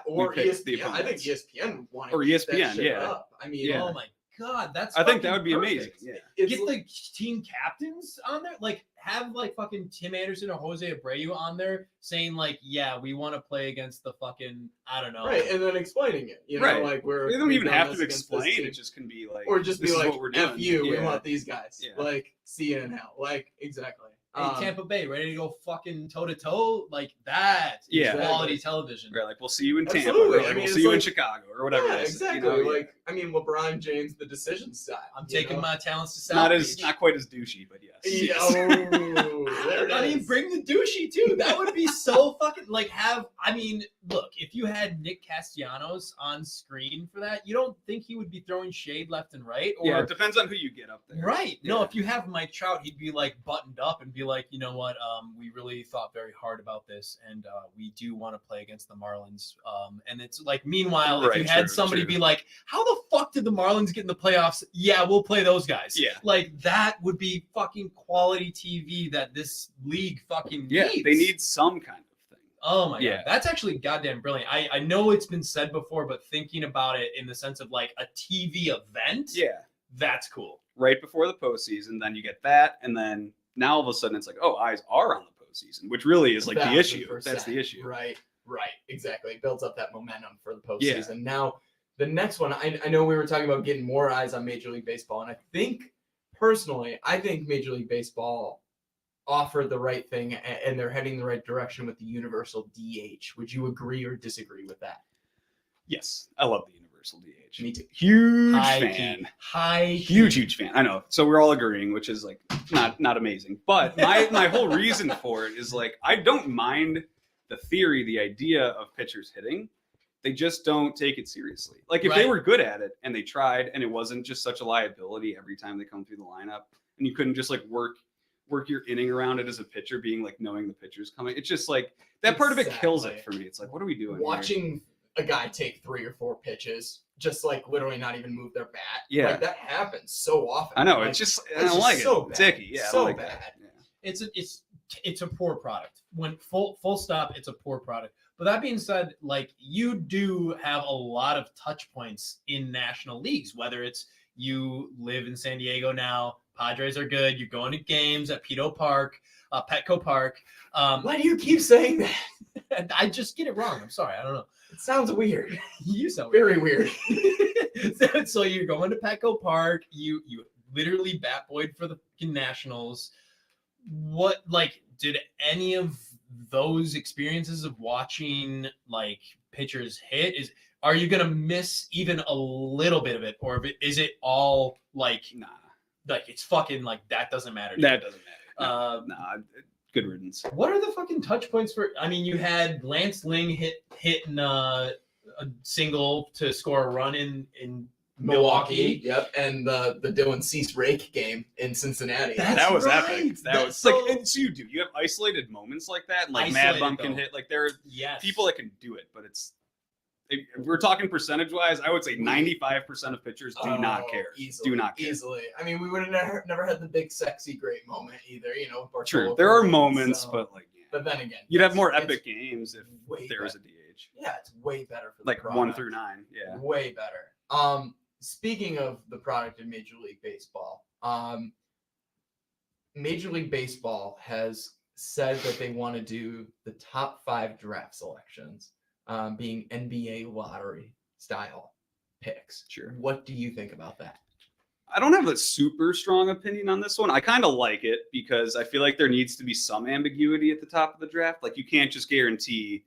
Or ESPN. I think ESPN wanted or ESPN, that shit up. I mean, oh my God, I think that would be amazing. Yeah. Get the team captains on there. Like, have like fucking Tim Anderson or Jose Abreu on there saying like, yeah, we want to play against the fucking, I don't know. Right, and then explaining it. You know, like they don't even have to explain. It just can be like, or just be like, what we're doing. F you, we want these guys. Yeah. Like, see you in hell. Like, exactly. Hey, Tampa Bay, ready to go fucking toe to toe like that? Quality television. Right, like we'll see you in Tampa. Or like, we'll see you in Chicago or whatever. Yeah, exactly. You know, like I mean, LeBron James, the decision style. I'm taking my talents to South Beach. Not quite as douchey, but yes. I mean, bring the douchey too. That would be so fucking like look, if you had Nick Castellanos on screen for that, you don't think he would be throwing shade left and right? Or it depends on who you get up there. Right. Yeah. No, if you have Mike Trout, he'd be like buttoned up and be like, you know what, we really thought very hard about this and we do want to play against the Marlins. And it's like, meanwhile, if you had somebody be like, how the fuck did the Marlins get in the playoffs? Yeah, we'll play those guys. Yeah. Like that would be fucking quality TV that this league fucking needs. They need some kind of thing. Oh my God. That's actually goddamn brilliant. I know it's been said before, but thinking about it in the sense of like a TV event. Yeah. That's cool. Right before the postseason, then you get that. And then now all of a sudden it's like, oh, eyes are on the postseason, which really is like the issue. That's the issue. Right. Exactly. It builds up that momentum for the postseason. Yeah. Now, the next one, I know we were talking about getting more eyes on Major League Baseball. And I think Major League Baseball offered the right thing and they're heading the right direction with the universal DH. Would you agree or disagree with that? Yes. I love the universal DH. Me too. Huge fan. Huge fan. I know. So we're all agreeing, which is like not amazing. But my whole reason for it is like I don't mind the theory, the idea of pitchers hitting. They just don't take it seriously. Like if they were good at it and they tried and it wasn't just such a liability every time they come through the lineup and you couldn't just like work your inning around it as a pitcher being like knowing the pitcher's coming. It's just like that part of it kills it for me. It's like, what are we doing? Watching a guy take 3 or 4 pitches, just like literally not even move their bat. Yeah. Like that happens so often. I know. Like, it's just, I don't like so it. It's icky. Yeah. So I don't like bad. That. Yeah. It's a poor product. When full stop, it's a poor product. But that being said, like you do have a lot of touch points in national leagues, whether it's you live in San Diego now, Padres are good, you're going to games at Petco Park. Why do you keep saying that? I just get it wrong. I'm sorry. I don't know. It sounds weird. You sound Very weird. So you're going to Petco Park. You literally bat boyed for the Nationals. What, like, did any of those experiences of watching like pitchers hit, are you gonna miss even a little bit of it, or is it all like, Nah, like it's fucking like that doesn't matter? that doesn't matter. Nah, good riddance. What are the fucking touch points for? I mean, you had Lance Ling hitting a single to score a run in Milwaukee. Yep, and the Dylan Cease rake game in Cincinnati. That was right. epic. That was so, like, and so you have isolated moments like that, and like Isolated, Mad Bum can though. hit. Like there are yes. people that can do it, but if we're talking percentage wise, I would say 95% of pitchers do not care. Easily, do not care. Easily. I mean, we would have never had the big sexy great moment either, you know. True, there are moments, but like, yeah. But then again, You'd have more it's epic games if way there was a DH. Yeah, it's way better for the Like product. 1 through 9. Yeah. Way better. Speaking of the product in Major League Baseball, Major League Baseball has said that they want to do the top 5 draft selections, being NBA lottery style picks. Sure. What do you think about that? I don't have a super strong opinion on this one. I kind of like it because I feel like there needs to be some ambiguity at the top of the draft. Like you can't just guarantee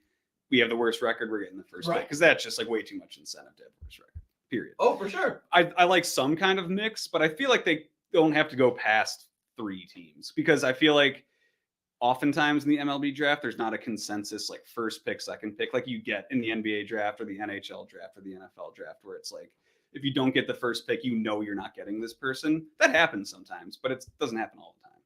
we have the worst record, we're getting the first pick, because that's just like way too much incentive to have the worst record. Period. Oh, for sure. I like some kind of mix, but I feel like they don't have to go past 3 teams because I feel like oftentimes in the MLB draft, there's not a consensus like first pick, second pick, like you get in the NBA draft or the NHL draft or the NFL draft, where it's like, if you don't get the first pick, you know you're not getting this person. That happens sometimes, but it doesn't happen all the time.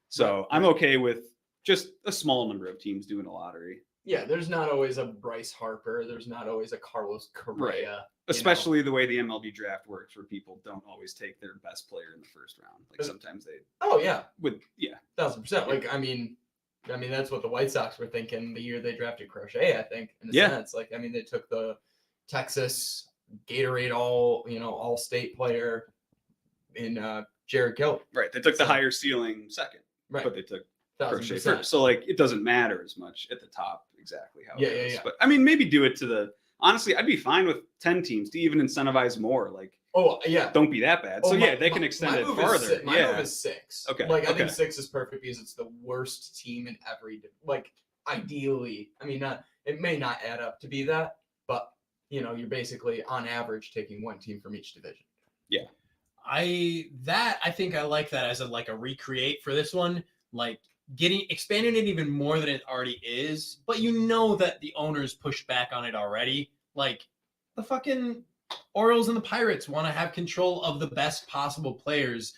So Right. I'm okay with just a small number of teams doing a lottery. Yeah, there's not always a Bryce Harper. There's not always a Carlos Correa. Especially the way the MLB draft works, where people don't always take their best player in the first round. Like sometimes they Oh, yeah. would, yeah. 1,000%. Like, I mean, that's what the White Sox were thinking the year they drafted Crochet, I think, in a sense. Like, I mean, they took the Texas Gatorade all state player in Jared Kelly. Right. They took the higher ceiling second, Right. but they took 1,000%. Crochet first. So like it doesn't matter as much at the top exactly how Yeah, it is. yeah. But I mean, maybe do it to the, honestly, I'd be fine with 10 teams to even incentivize more. Like, Oh, yeah. don't be that bad. So Oh, they can extend it move farther. My move is 6. Okay, Like, I okay. think 6 is perfect because it's the worst team in every, like, ideally. I mean, it may not add up to be that, but, you're basically on average taking 1 team from each division. Yeah. I think I like that as a recreate for this one, like expanding it even more than it already is, but that the owners pushed back on it already. Like the fucking Orioles and the Pirates want to have control of the best possible players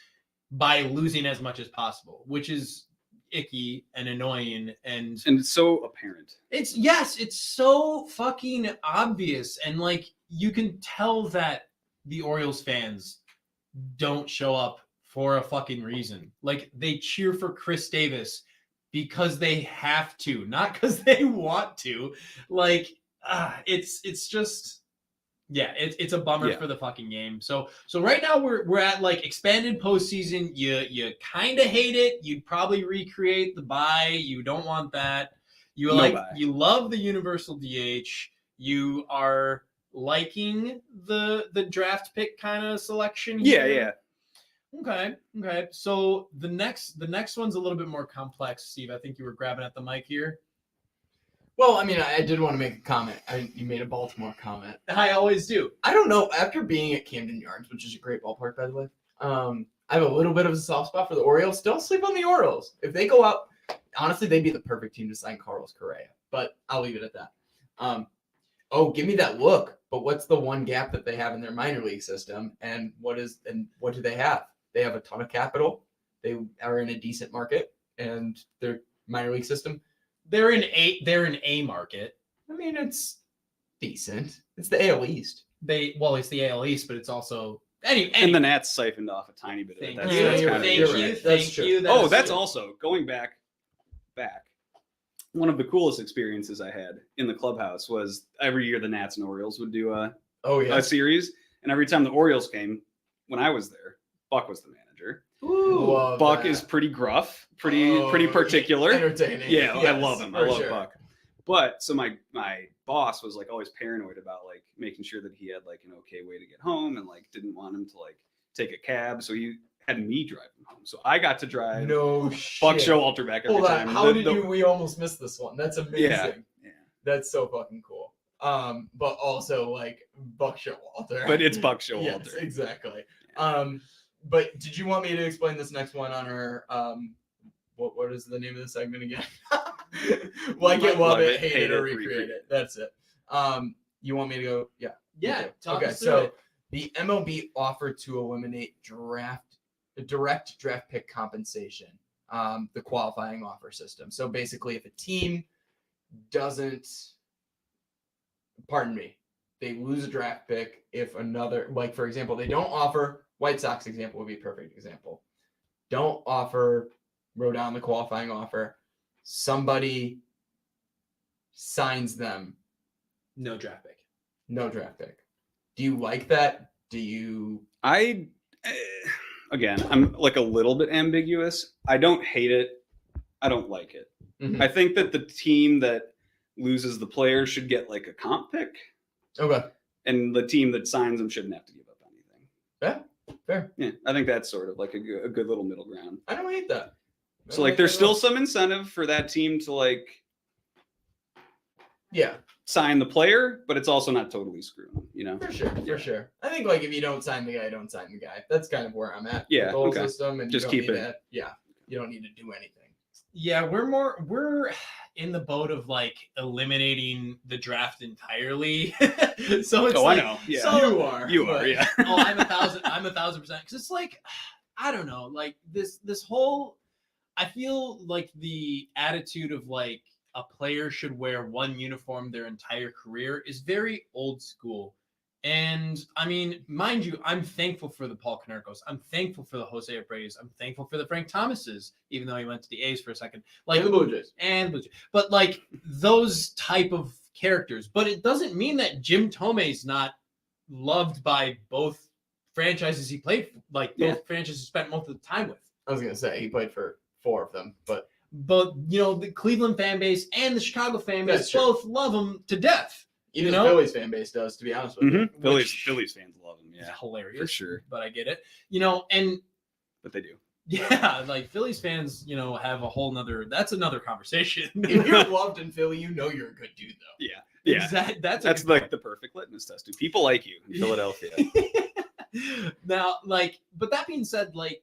by losing as much as possible, which is icky and annoying, and it's so apparent. It's so fucking obvious, and like you can tell that the Orioles fans don't show up for a fucking reason. Like they cheer for Chris Davis because they have to, not because they want to. Like it's just, yeah, it's a bummer for the fucking game. So right now we're at like expanded postseason. You kind of hate it. You'd probably recreate the bye. You don't want that. You love the universal DH. You are liking the draft pick kind of selection here. Yeah. Okay. So the next one's a little bit more complex, Steve. I think you were grabbing at the mic here. Well, I mean, I did want to make a comment. You made a Baltimore comment. I always do. I don't know. After being at Camden Yards, which is a great ballpark, by the way, I have a little bit of a soft spot for the Orioles. Don't sleep on the Orioles. If they go out, honestly, they'd be the perfect team to sign Carlos Correa. But I'll leave it at that. Give me that look. But what's the one gap that they have in their minor league system? And what do they have? They have a ton of capital. They are in a decent market, and their minor league system. They're in a market. I mean, it's decent. It's the AL East. It's the AL East, but it's also and the Nats siphoned off a tiny bit of it. Thank you. That's true. also going back. one of the coolest experiences I had in the clubhouse was every year the Nats and Orioles would do a series, and every time the Orioles came, when I was there, Buck was the manager. Ooh, Buck is pretty gruff, pretty particular. Entertaining. Yeah, Yes, I love him. I love sure. Buck. But so my boss was like always paranoid about like making sure that he had like an okay way to get home, and like didn't want him to like take a cab, so he had me drive him home. So I got to drive No Buck shit. Showalter back every Hold on. time. How did we almost miss this one? That's amazing. Yeah. That's so fucking cool. But also like Buck Showalter. But it's Buck Showalter. Yes, exactly. But did you want me to explain this next one on our what is the name of the segment again? Like it, love it, hate it, or recreate it. That's it. You want me to go? Yeah. Yeah. Okay. So the MLB offered to eliminate direct draft pick compensation, the qualifying offer system. So basically, if a team doesn't, they lose a draft pick if another, like for example, they don't offer, White Sox example would be a perfect example. Don't wrote down the qualifying offer. Somebody signs them. No draft pick. No draft pick. Do you like that? Do you? Again, I'm like a little bit ambiguous. I don't hate it. I don't like it. Mhm. I think that the team that loses the player should get like a comp pick. Okay. And the team that signs them shouldn't have to give up anything. Yeah, fair. Yeah, I think that's sort of like a good little middle ground. I don't hate that. So like there's still some incentive for that team to like sign the player, but it's also not totally screwed, you know? For sure. I think like if you don't sign the guy, don't sign the guy. That's kind of where I'm at. Yeah, with the whole okay. system, and Just keep it. You don't need to do anything. Yeah, we're in the boat of like eliminating the draft entirely. So it's I know. Yeah. So you are, yeah. Oh, I'm 1,000%. Because it's like, I don't know, like this whole. I feel like the attitude of like a player should wear one uniform their entire career is very old school. And I mean, mind you, I'm thankful for the Paul Konerkos. I'm thankful for the Jose Abreu's. I'm thankful for the Frank Thomases, even though he went to the A's for a second. Like And the Blue Jays. But like those type of characters. But it doesn't mean that Jim Tome's not loved by both franchises he played for, like both franchises he spent most of the time with. I was gonna say he played for 4 of them, but you know, the Cleveland fan base and the Chicago fan base That's true. both love him to death. even You the know? Phillies fan base does, to be honest with you. Phillies fans love him, It's yeah, hilarious. for sure. But I get it. You know, and But they do. yeah, like Phillies fans, you know, have a whole nother, that's another conversation. If you're loved in Philly, you know you're a good dude, though. Yeah, That's like the perfect litmus test. Do people like you in Philadelphia? Now, like, but that being said, like,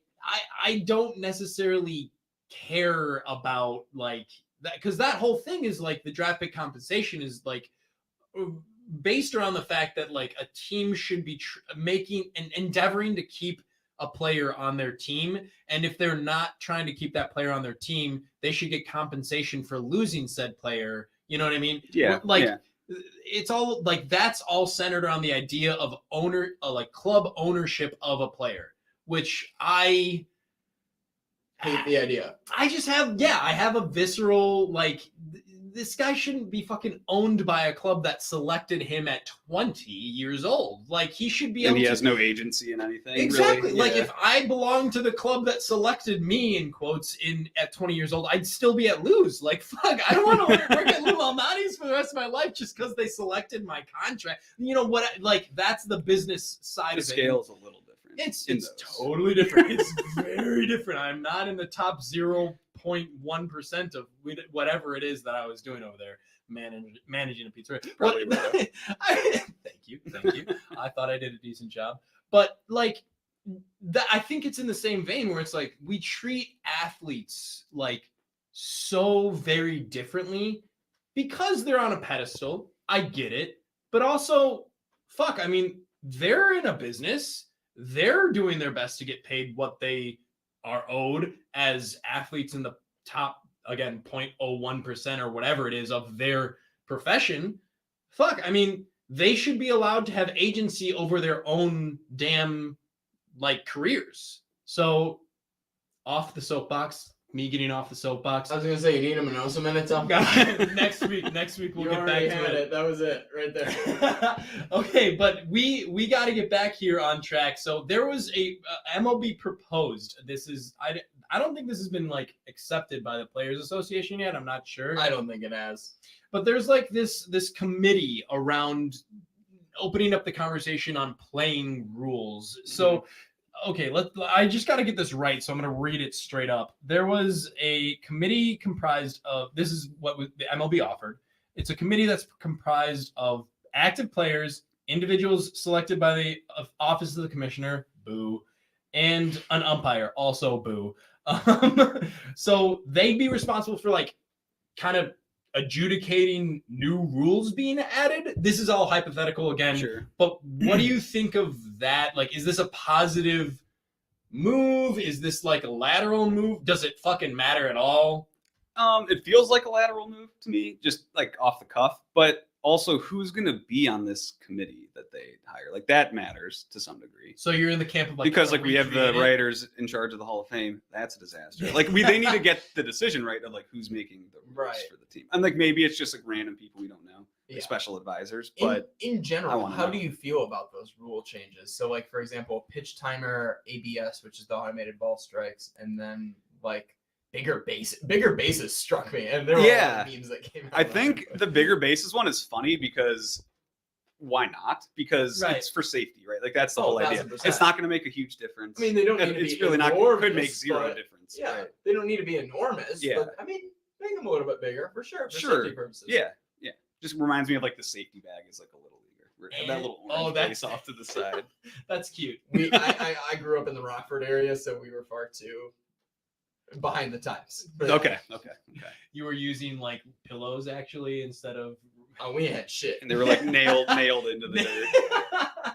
I don't necessarily care about like that, because that whole thing is like the draft pick compensation is like based around the fact that like a team should be making and endeavoring to keep a player on their team, and if they're not trying to keep that player on their team, they should get compensation for losing said player. You know what I mean? Yeah. Like, yeah. it's all like that's all centered around the idea of like club ownership of a player, which I Hate the idea. I just have, I have a visceral, like, this guy shouldn't be fucking owned by a club that selected him at 20 years old. Like, he should be And able he to... has no agency in anything. Exactly. Really. Like, Yeah. if I belonged to the club that selected me, in quotes, at 20 years old, I'd still be at Luz. Like, fuck, I don't want to work at Lou Malnati's for the rest of my life just because they selected my contract. You know what? Like, that's the business side The of it. scale is a little different. It's those. totally different. It's very different. I'm not in the top 0.1% of whatever it is that I was doing over there, managing a pizzeria. Probably Thank you. I thought I did a decent job, but like I think it's in the same vein where it's like we treat athletes like so very differently because they're on a pedestal. I get it, but also, fuck. I mean, they're in a business. They're doing their best to get paid what they are owed as athletes in the top, again, 0.01% or whatever it is of their profession. Fuck, I mean, they should be allowed to have agency over their own damn, like, careers. So, off the soapbox, me getting off the soapbox. I was gonna say you need him to know some minutes. Next week we'll You get back already to had it. That was it right there. Okay, but we got to get back here on track. So there was a MLB proposed. This is I don't think this has been like accepted by the Players Association yet. I'm not sure. I don't think it has. But there's like this committee around opening up the conversation on playing rules. So okay, I just got to get this right, so I'm going to read it straight up. There was a committee comprised of, this is what the MLB offered. It's a committee that's comprised of active players, individuals selected by the office of the commissioner, boo, and an umpire, also boo. So they'd be responsible for like kind of adjudicating new rules being added. This is all hypothetical again. Sure. But what do you think of that? Like, is this a positive move? Is this like a lateral move? Does it fucking matter at all? It feels like a lateral move to me, just like off the cuff. But also, who's going to be on this committee that they hire? Like that matters to some degree. So you're in the camp of like because like we have the recreate it? writers in charge of the Hall of Fame. That's a disaster. Like they need to get the decision right of like who's making the rules Right. for the team. And like maybe it's just like random people we don't know, like Yeah. special advisors. In, But in I general, wanna how know. do you feel about those rule changes? So, like for example, pitch timer ABS, which is the automated ball strikes, and then like bigger bases struck me, and there were a lot of memes that came out. I of think it. the bigger bases one is funny because why not? Because Right. it's for safety, right? Like that's the Oh, whole idea. 1000%. It's not going to make a huge difference. I mean, they don't need And to it's be really not. enormous, Could make zero but difference. Yeah, right? they don't need to be enormous. Yeah. But I mean, make them a little bit bigger for sure, for Sure. safety purposes. Yeah. Just reminds me of like the safety bag is like a little bigger. Where it had that And- little oh, orange that's- face off to the side. That's cute. I grew up in the Rockford area, so we were far too behind the times. for that. Okay. You were using like pillows actually instead of Oh, we had shit. And they were like nailed into the dirt.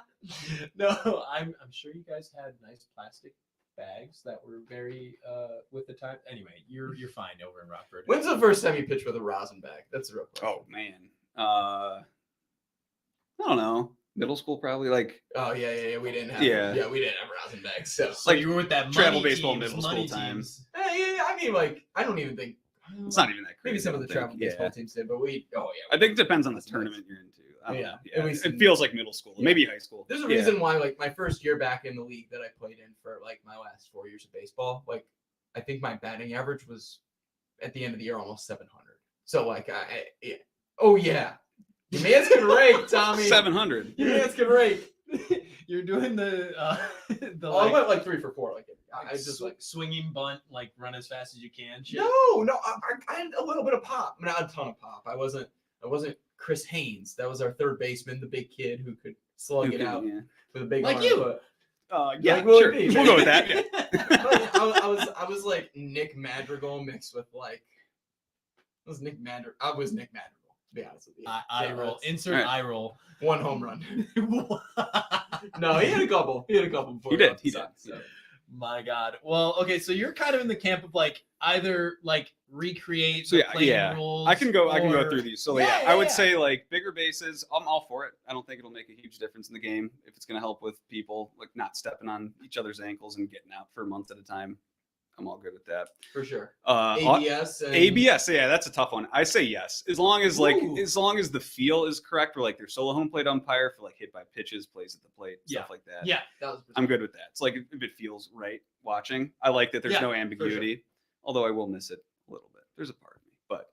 No, I'm sure you guys had nice plastic bags that were very with the time. Anyway, you're fine over in Rockford. When's the first time you pitched with a rosin bag? That's a real question. Oh man. I don't know. Middle school probably like Oh yeah. We didn't have. Yeah. we didn't have rosin bags. So So you were with that travel money baseball teams, middle school money times. yeah. I mean, like, I don't even think. it's not even that crazy. Maybe some I of the don't travel think. baseball Yeah. teams did, but we. Oh yeah. I think it depends on the That's nice. tournament you're into. I don't Yeah, know. at least it in- feels like middle school, Yeah. maybe high school. There's a Yeah. reason why, like, my first year back in the league that I played in for like my last 4 years of baseball, like, I think my batting average was at the end of the year almost 700. So like, yeah. Oh yeah, your man's can rake, Tommy. 700. Your man's can rake. You're doing the Oh, I like, went like 3 for 4. Like, I like just like. swinging bunt, like run as fast as you can. Shit. No, I had a little bit of pop, not a ton of pop. I wasn't Chris Haynes. That was our third baseman, the big kid who could slug Who it can- out yeah. with a big Like arm, you. but- Yeah, Like Willie sure. P. We'll go with that. Yeah. But I was like Nick Madrigal mixed with like I was Nick Madrigal, to be honest with you. I So roll. that's Insert Alright. eye roll. one home run. No, he had a couple. Before He did, left, he so- did, he so. did. My God. Well, okay, so you're kind of in the camp of like either like recreate So the yeah, playing yeah. rules. I can go or- through these. So Yeah, yeah, yeah, I would yeah. say like bigger bases. I'm all for it. I don't think it'll make a huge difference in the game if it's going to help with people like not stepping on each other's ankles and getting out for months at a time. I'm all good with that. For sure. Uh, ABS and ABS, yeah, that's a tough one. I say yes, as long as Ooh. as long as the feel is correct. Where like their solo home plate umpire for like hit by pitches, plays at the plate, Yeah. stuff like that. Yeah. that was I'm good with that. It's like if it feels right watching. I like that there's Yeah, no for ambiguity, although I will miss it a little bit. There's a part of me, but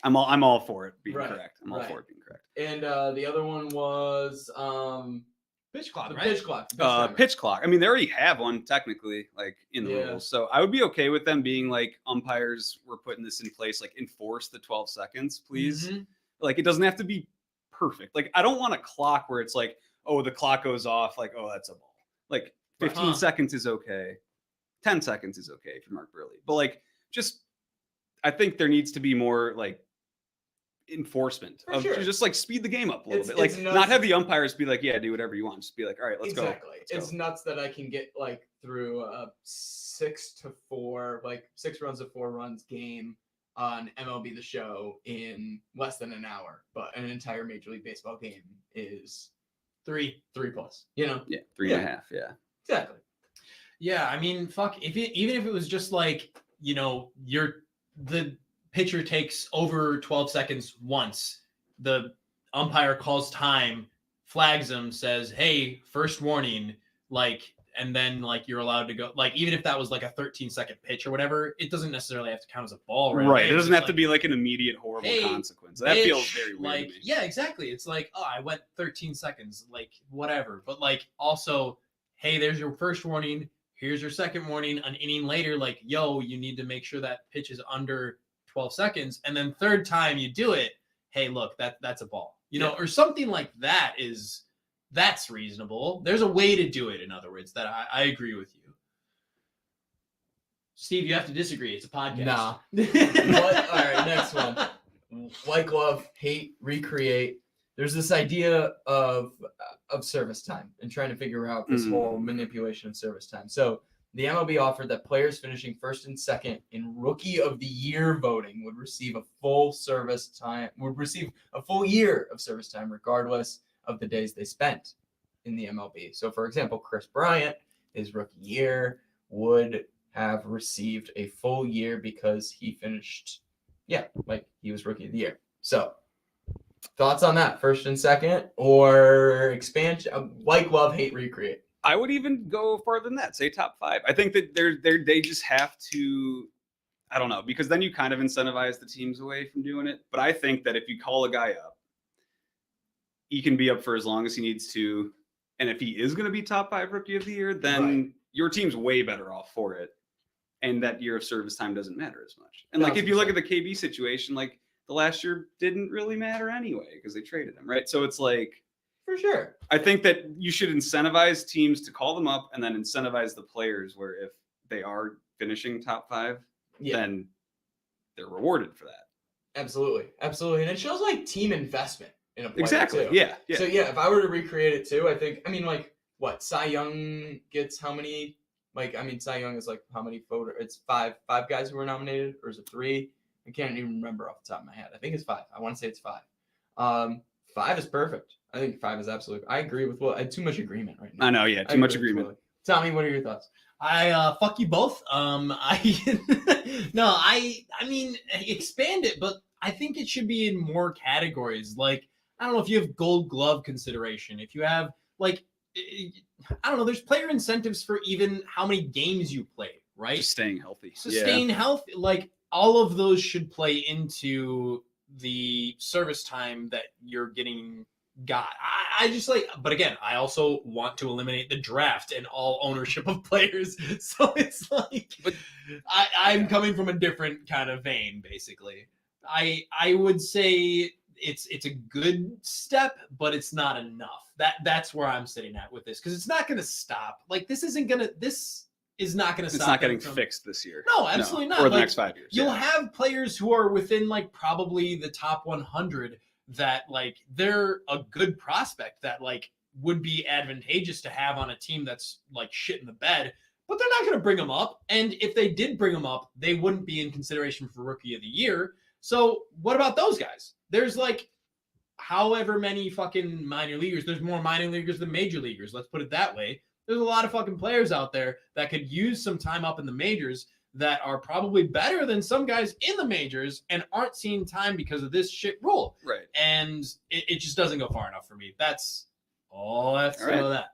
I'm all for it being Right, correct. I'm all right. for it being correct. And the other one was Pitch clock, the right? pitch clock. the pitch timer. Pitch clock. I mean, they already have one technically, like in the Yeah. rules. So I would be okay with them being like umpires. We're putting this in place. Like enforce the 12 seconds, please. Mhm. Like it doesn't have to be perfect. Like I don't want a clock where it's like, oh, the clock goes off. Like, oh, that's a ball. Like 15 Uh-huh. seconds is okay. 10 seconds is okay if you're Mark Burley. But like, just I think there needs to be more like enforcement For of sure. just like speed the game up a little It's- bit. Like it's not nuts. have the umpires be like, yeah, do whatever you want. Just be like, all right, let's go. Exactly. Let's It's go. nuts that I can get like through a 6-4, like 6 runs to 4 runs game on MLB The Show in less than an hour, but an entire Major League Baseball game is 3 plus. You know Yeah, 3.5. Yeah. exactly. Yeah, I mean, fuck. Even if it was just like the pitcher takes over 12 seconds once, the umpire calls time, flags him, says, hey, first warning, like, and then like you're allowed to go, like, even if that was like a 13-second pitch or whatever, it doesn't necessarily have to count as a ball, right? It doesn't have to be like an immediate horrible hey, consequence. That bitch, feels very weird like, to me. yeah, exactly. It's like, oh, I went 13 seconds, like whatever. But like also, hey, there's your first warning. Here's your second warning. An inning later, like, yo, you need to make sure that pitch is under 12 seconds. And then third time you do it, hey, look, that's a ball. Or something like that that's reasonable. There's a way to do it, in other words, that I agree with you. Steve, you have to disagree. It's a podcast. Nah. All right, next one. Like, love, hate, recreate. There's this idea of service time and trying to figure out this whole manipulation of service time. So the MLB offered that players finishing first and second in Rookie of the Year voting would receive a full year of service time, regardless of the days they spent in the MLB. So, for example, Chris Bryant, his rookie year, would have received a full year because he finished, like he was Rookie of the Year. So, thoughts on that? First and second, or expansion? Like, love, hate, recreate. I would even go farther than that. Say top 5. I think that they just have to. I don't know, because then you kind of incentivize the teams away from doing it. But I think that if you call a guy up, he can be up for as long as he needs to. And if he is going to be top 5 Rookie of the Year, then your team's way better off for it. And that year of service time doesn't matter as much. And like, if you look at the KB situation, like the last year didn't really matter anyway because they traded him, right? So it's like, for sure, I think that you should incentivize teams to call them up and then incentivize the players where if they are finishing top 5, then they're rewarded for that. Absolutely. And it shows like team investment in a player exactly. Too. Yeah. So if I were to recreate it too, like what Cy Young gets how many? Like, Cy Young is like how many voter? It's five guys who were nominated, or is it 3? I can't even remember off the top of my head. I think it's 5. I want to say it's 5. 5 is perfect. I think 5 is absolute. I agree with Will. I had too much agreement right now. I know, yeah, too much agreement. Tommy, what are your thoughts? I fuck you both. Expand it, but I think it should be in more categories. Like, I don't know if you have Gold Glove consideration. If you have like, I don't know, there's player incentives for even how many games you play, right? Just staying healthy. Staying healthy. Like, all of those should play into the service time that you're getting got. I just like, but again, I also want to eliminate the draft and all ownership of players. So it's like, but I'm coming from a different kind of vein, basically. I would say it's a good step, but it's not enough. That's where I'm sitting at with this, because it's not going to stop. Like, this is not going to stop. It's not getting fixed this year. No, absolutely not. Or the next 5 years. You'll have players who are within like probably the top 100 that like they're a good prospect that like would be advantageous to have on a team that's like shit in the bed, but they're not going to bring them up. And if they did bring them up, they wouldn't be in consideration for Rookie of the Year. So what about those guys? There's like however many fucking minor leaguers. There's more minor leaguers than major leaguers. Let's put it that way. There's a lot of fucking players out there that could use some time up in the majors that are probably better than some guys in the majors and aren't seeing time because of this shit rule. Right. And it just doesn't go far enough for me. That's all I have to say about that.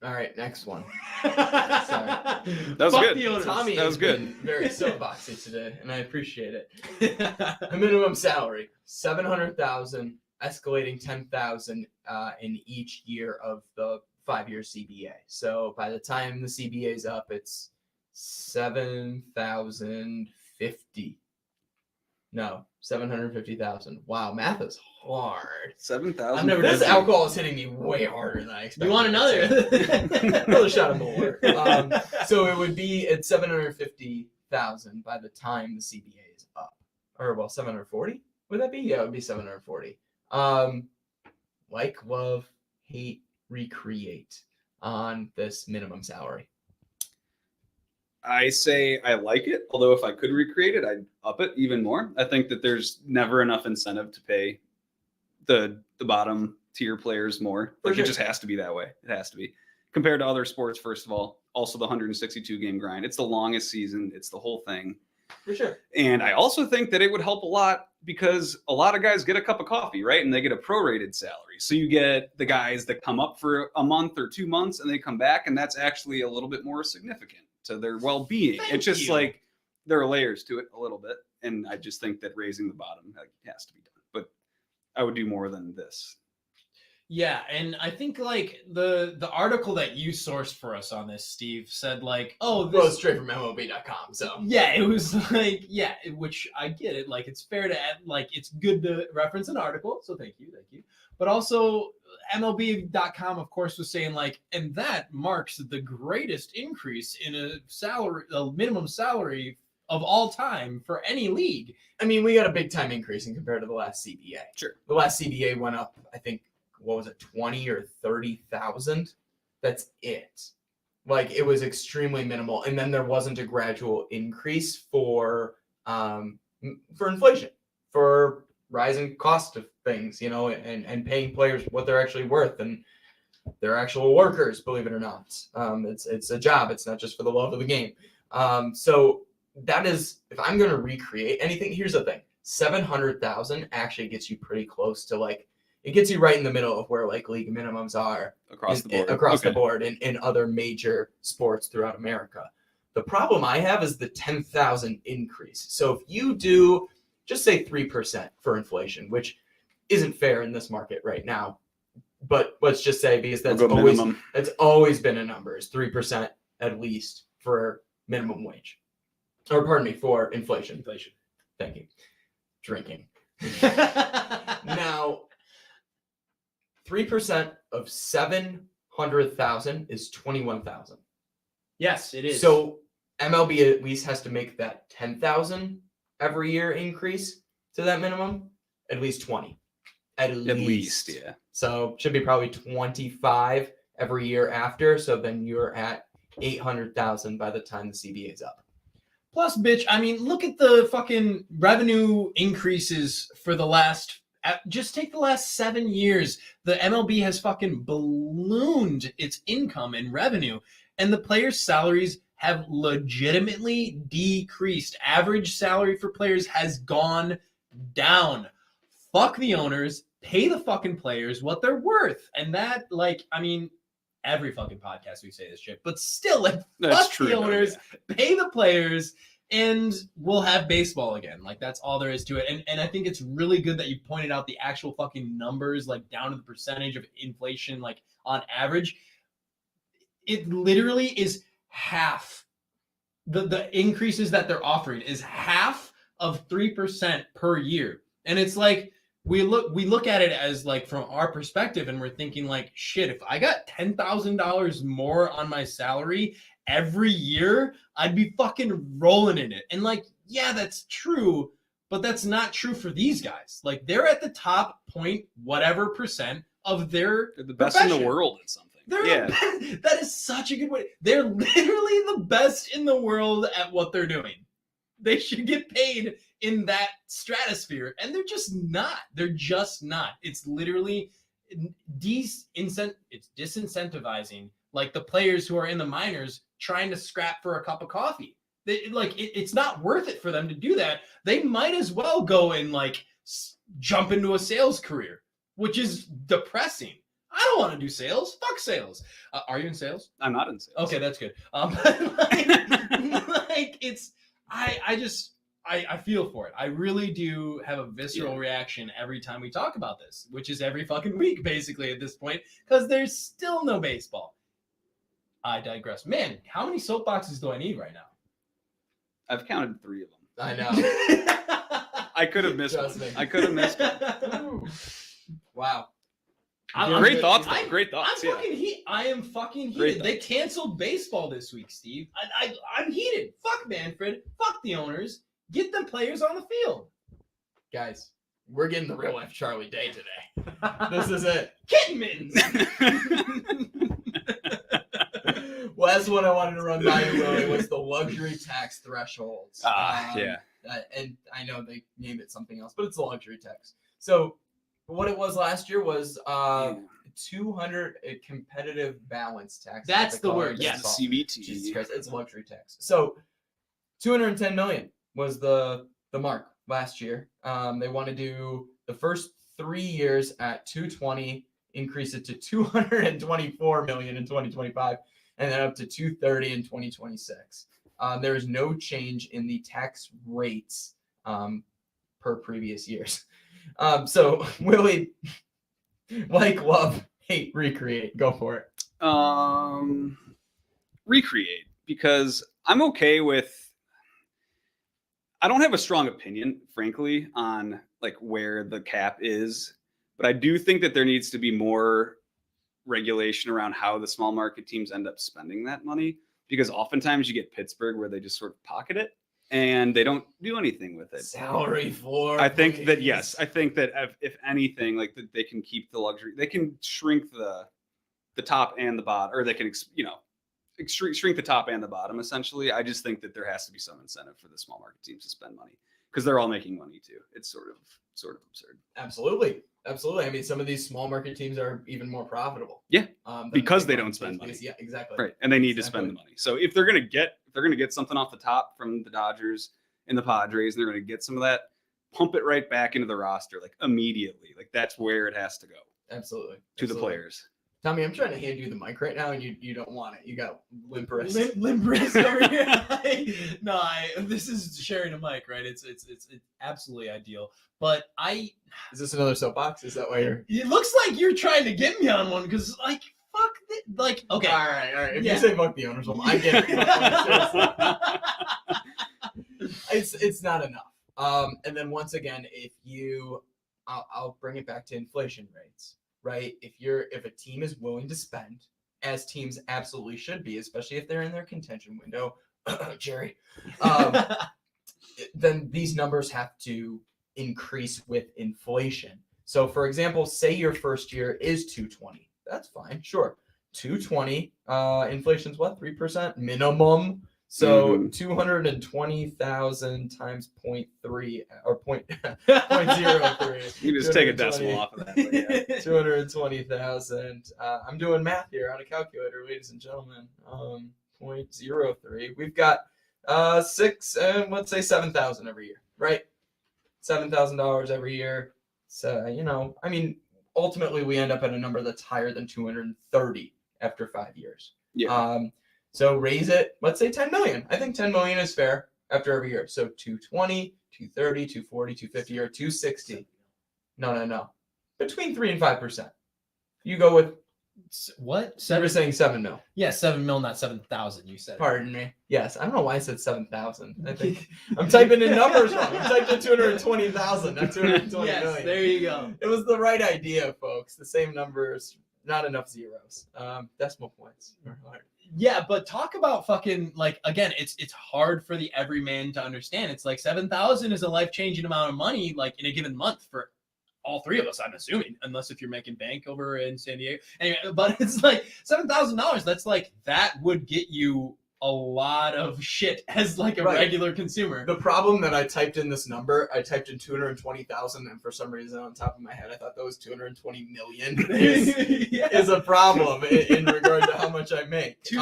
All right, next one. Sorry. That was good. Tommy that was good. Very soapboxy today, and I appreciate it. The minimum salary, $700,000, escalating $10,000 in each year of the 5-year CBA. So by the time the CBA is up, it's $750,000. Wow, math is hard. 7,000. This alcohol is hitting me way harder than I expected. You want another? Another shot of more. So it would be at $750,000 by the time the CBA is up, or well, 740. Would that be? Yeah, it would be 740. Like, love, hate, recreate on this minimum salary. I say I like it, although if I could recreate it, I'd up it even more. I think that there's never enough incentive to pay the bottom tier players more. Like, it just has to be that way. It has to be. compared to other sports. First of all, also the 162 game grind. It's the longest season. It's the whole thing. For sure. And I also think that it would help a lot because a lot of guys get a cup of coffee, right? And they get a prorated salary. So you get the guys that come up for a month or 2 months and they come back, and that's actually a little bit more significant to their well-being. It's just like there are layers to it a little bit. And I just think that raising the bottom has to be done. But I would do more than this. Yeah, and I think like the article that you sourced for us on this, Steve, said like, oh, this Well, straight from MLB.com. So yeah, it was like, yeah, which I get it. Like, it's fair to add, like, it's good to reference an article. So thank you. But also MLB.com, of course, was saying like, and that marks the greatest increase in a minimum salary of all time for any league. I mean, we got a big time increase in compared to the last CBA. Sure. The last CBA went up, I think, what was it, 20 or 30,000? That's it. Like, it was extremely minimal. And then there wasn't a gradual increase for inflation, for rising cost of things, you know, and paying players what they're actually worth, and they're actual workers, believe it or not. It's a job. It's not just for the love of the game. So that is, if I'm going to recreate anything, here's the thing. 700,000 actually gets you pretty close to, like, it gets you right in the middle of where like league minimums are Across the board. the board in other major sports throughout America. The problem I have is the 10,000 increase. So if you do just say 3% for inflation, which isn't fair in this market right now, but let's just say, because that's always been a number, is 3% at least for minimum wage, or pardon me, for inflation. Thank you. Drinking. Now, 3% of 700,000 is 21,000. Yes, it is. So MLB at least has to make that 10,000 every year increase to that minimum, at least 20. At least, yeah. So should be probably 25 every year after. So then you're at 800,000 by the time the CBA is up. Plus, bitch, I mean, look at the fucking revenue increases for the last. Just take the last 7 years. The MLB has fucking ballooned its income and revenue, and the players' salaries have legitimately decreased. Average salary for players has gone down. Fuck the owners. Pay the fucking players what they're worth. And that, like, I mean, every fucking podcast we say this shit, but still, like, fuck the owners, pay the players, and we'll have baseball again. Like, that's all there is to it. And I think it's really good that you pointed out the actual fucking numbers, like down to the percentage of inflation, like on average. It literally is half. The increases that they're offering is half of 3% per year. And it's like, we look at it as like from our perspective, and we're thinking like, shit, if I got $10,000 more on my salary every year, I'd be fucking rolling in it. And like, yeah, that's true, but that's not true for these guys. Like, they're at the top point, whatever percent of their They're the best profession. in the world at something. They're the best. That is such a good way. They're literally the best in the world at what they're doing. They should get paid in that stratosphere, and they're just not. They're just not. It's literally it's disincentivizing, like, the players who are in the minors trying to scrap for a cup of coffee. It's not worth it for them to do that. They might as well go and like jump into a sales career, which is depressing. I don't want to do sales. Fuck sales. Are you in sales? I'm not in sales. Okay, that's good. I feel for it. I really do have a visceral reaction every time we talk about this, which is every fucking week, basically, at this point, because there's still no baseball. I digress. Man, how many soapboxes do I need right now? I've counted 3 of them. I know. I could have missed Trust one. me. I could have missed one. Wow. Great thoughts, though. Great thoughts. I am fucking heated. They canceled baseball this week, Steve. I'm heated. Fuck Manfred. Fuck the owners. Get them players on the field. Guys, we're getting the real life Charlie Day today. This is it. Kitten mittens. Last one I wanted to run by you, Willie, was the luxury tax thresholds. And I know they named it something else, but it's the luxury tax. So what it was last year was $200 competitive balance tax. That's the word, It's yes. called. CBT. Jesus Christ, it's luxury tax. So 210 million was the mark last year. They want to do the first 3 years at 220, increase it to 224 million in 2025, and then up to 230 in 2026. There is no change in the tax rates per previous years. So Willie, like, love, hate, recreate. Go for it. Recreate, because I'm okay with. I don't have a strong opinion, frankly, on like where the cap is, but I do think that there needs to be more regulation around how the small market teams end up spending that money, because oftentimes you get Pittsburgh where they just sort of pocket it and they don't do anything with it. Salary floor. I think that, please. yes, I think that if anything, like that they can keep the luxury, they can shrink the top and the bottom, or they can, shrink the top and the bottom, essentially. I just think that there has to be some incentive for the small market teams to spend money, because they're all making money too. It's sort of absurd. Absolutely. I mean, some of these small market teams are even more profitable. Yeah, than because the they big don't market spend teams, money. because- Yeah, exactly. Right, and they need to Exactly. spend the money. So if they're gonna get something off the top from the Dodgers and the Padres, and they're gonna get some of that, pump it right back into the roster, like immediately. Like that's where it has to go, Absolutely. to the players. Tommy, I'm trying to hand you the mic right now, and you don't want it. You got limp wrist. Limp wrist over here. This is sharing a mic, right? It's absolutely ideal. But Is this another soapbox? Is that why you're? it looks like you're trying to get me on one, because like fuck this, like okay. All right. If Yeah. you say fuck the owners, well, I get it. It's not enough. And then once again, I'll bring it back to inflation rates, right? If a team is willing to spend, as teams absolutely should be, especially if they're in their contention window, Jerry, then these numbers have to increase with inflation. So for example, say your first year is 220. That's fine, sure. 220, inflation's what, 3% minimum? So 220,000 times 0.3 or 0.03. You just take a decimal off of that. But yeah. 220,000. I'm doing math here on a calculator, ladies and gentlemen. 0.03. We've got let's say 7,000 every year, right? $7,000 every year. So I mean, ultimately we end up at a number that's higher than 230 after 5 years. Yeah. So raise it, let's say 10 million. I think 10 million is fair after every year. So 220, 230, 240, 250, or 260. No. Between 3 and 5%. You go with What? you were saying 7 mil. Yeah, 7 mil, not 7,000. You said. Pardon me. Yes, I don't know why I said 7,000. I think I'm typing in numbers wrong. I typed in 220,000, not 220 Yes, million. there you go. It was the right idea, folks. The same numbers, not enough zeros. Decimal points are hard. Yeah, but talk about fucking like again, it's hard for the everyman to understand. It's like 7,000 is a life-changing amount of money, like in a given month for all three of us, I'm assuming, unless if you're making bank over in San Diego. Anyway, but it's like $7,000. That's like that would get you a lot of shit as like a regular consumer. The problem that I typed in this number, I typed in 220,000, and for some reason on top of my head, I thought that was 220 million is a problem in regard to how much I make. Two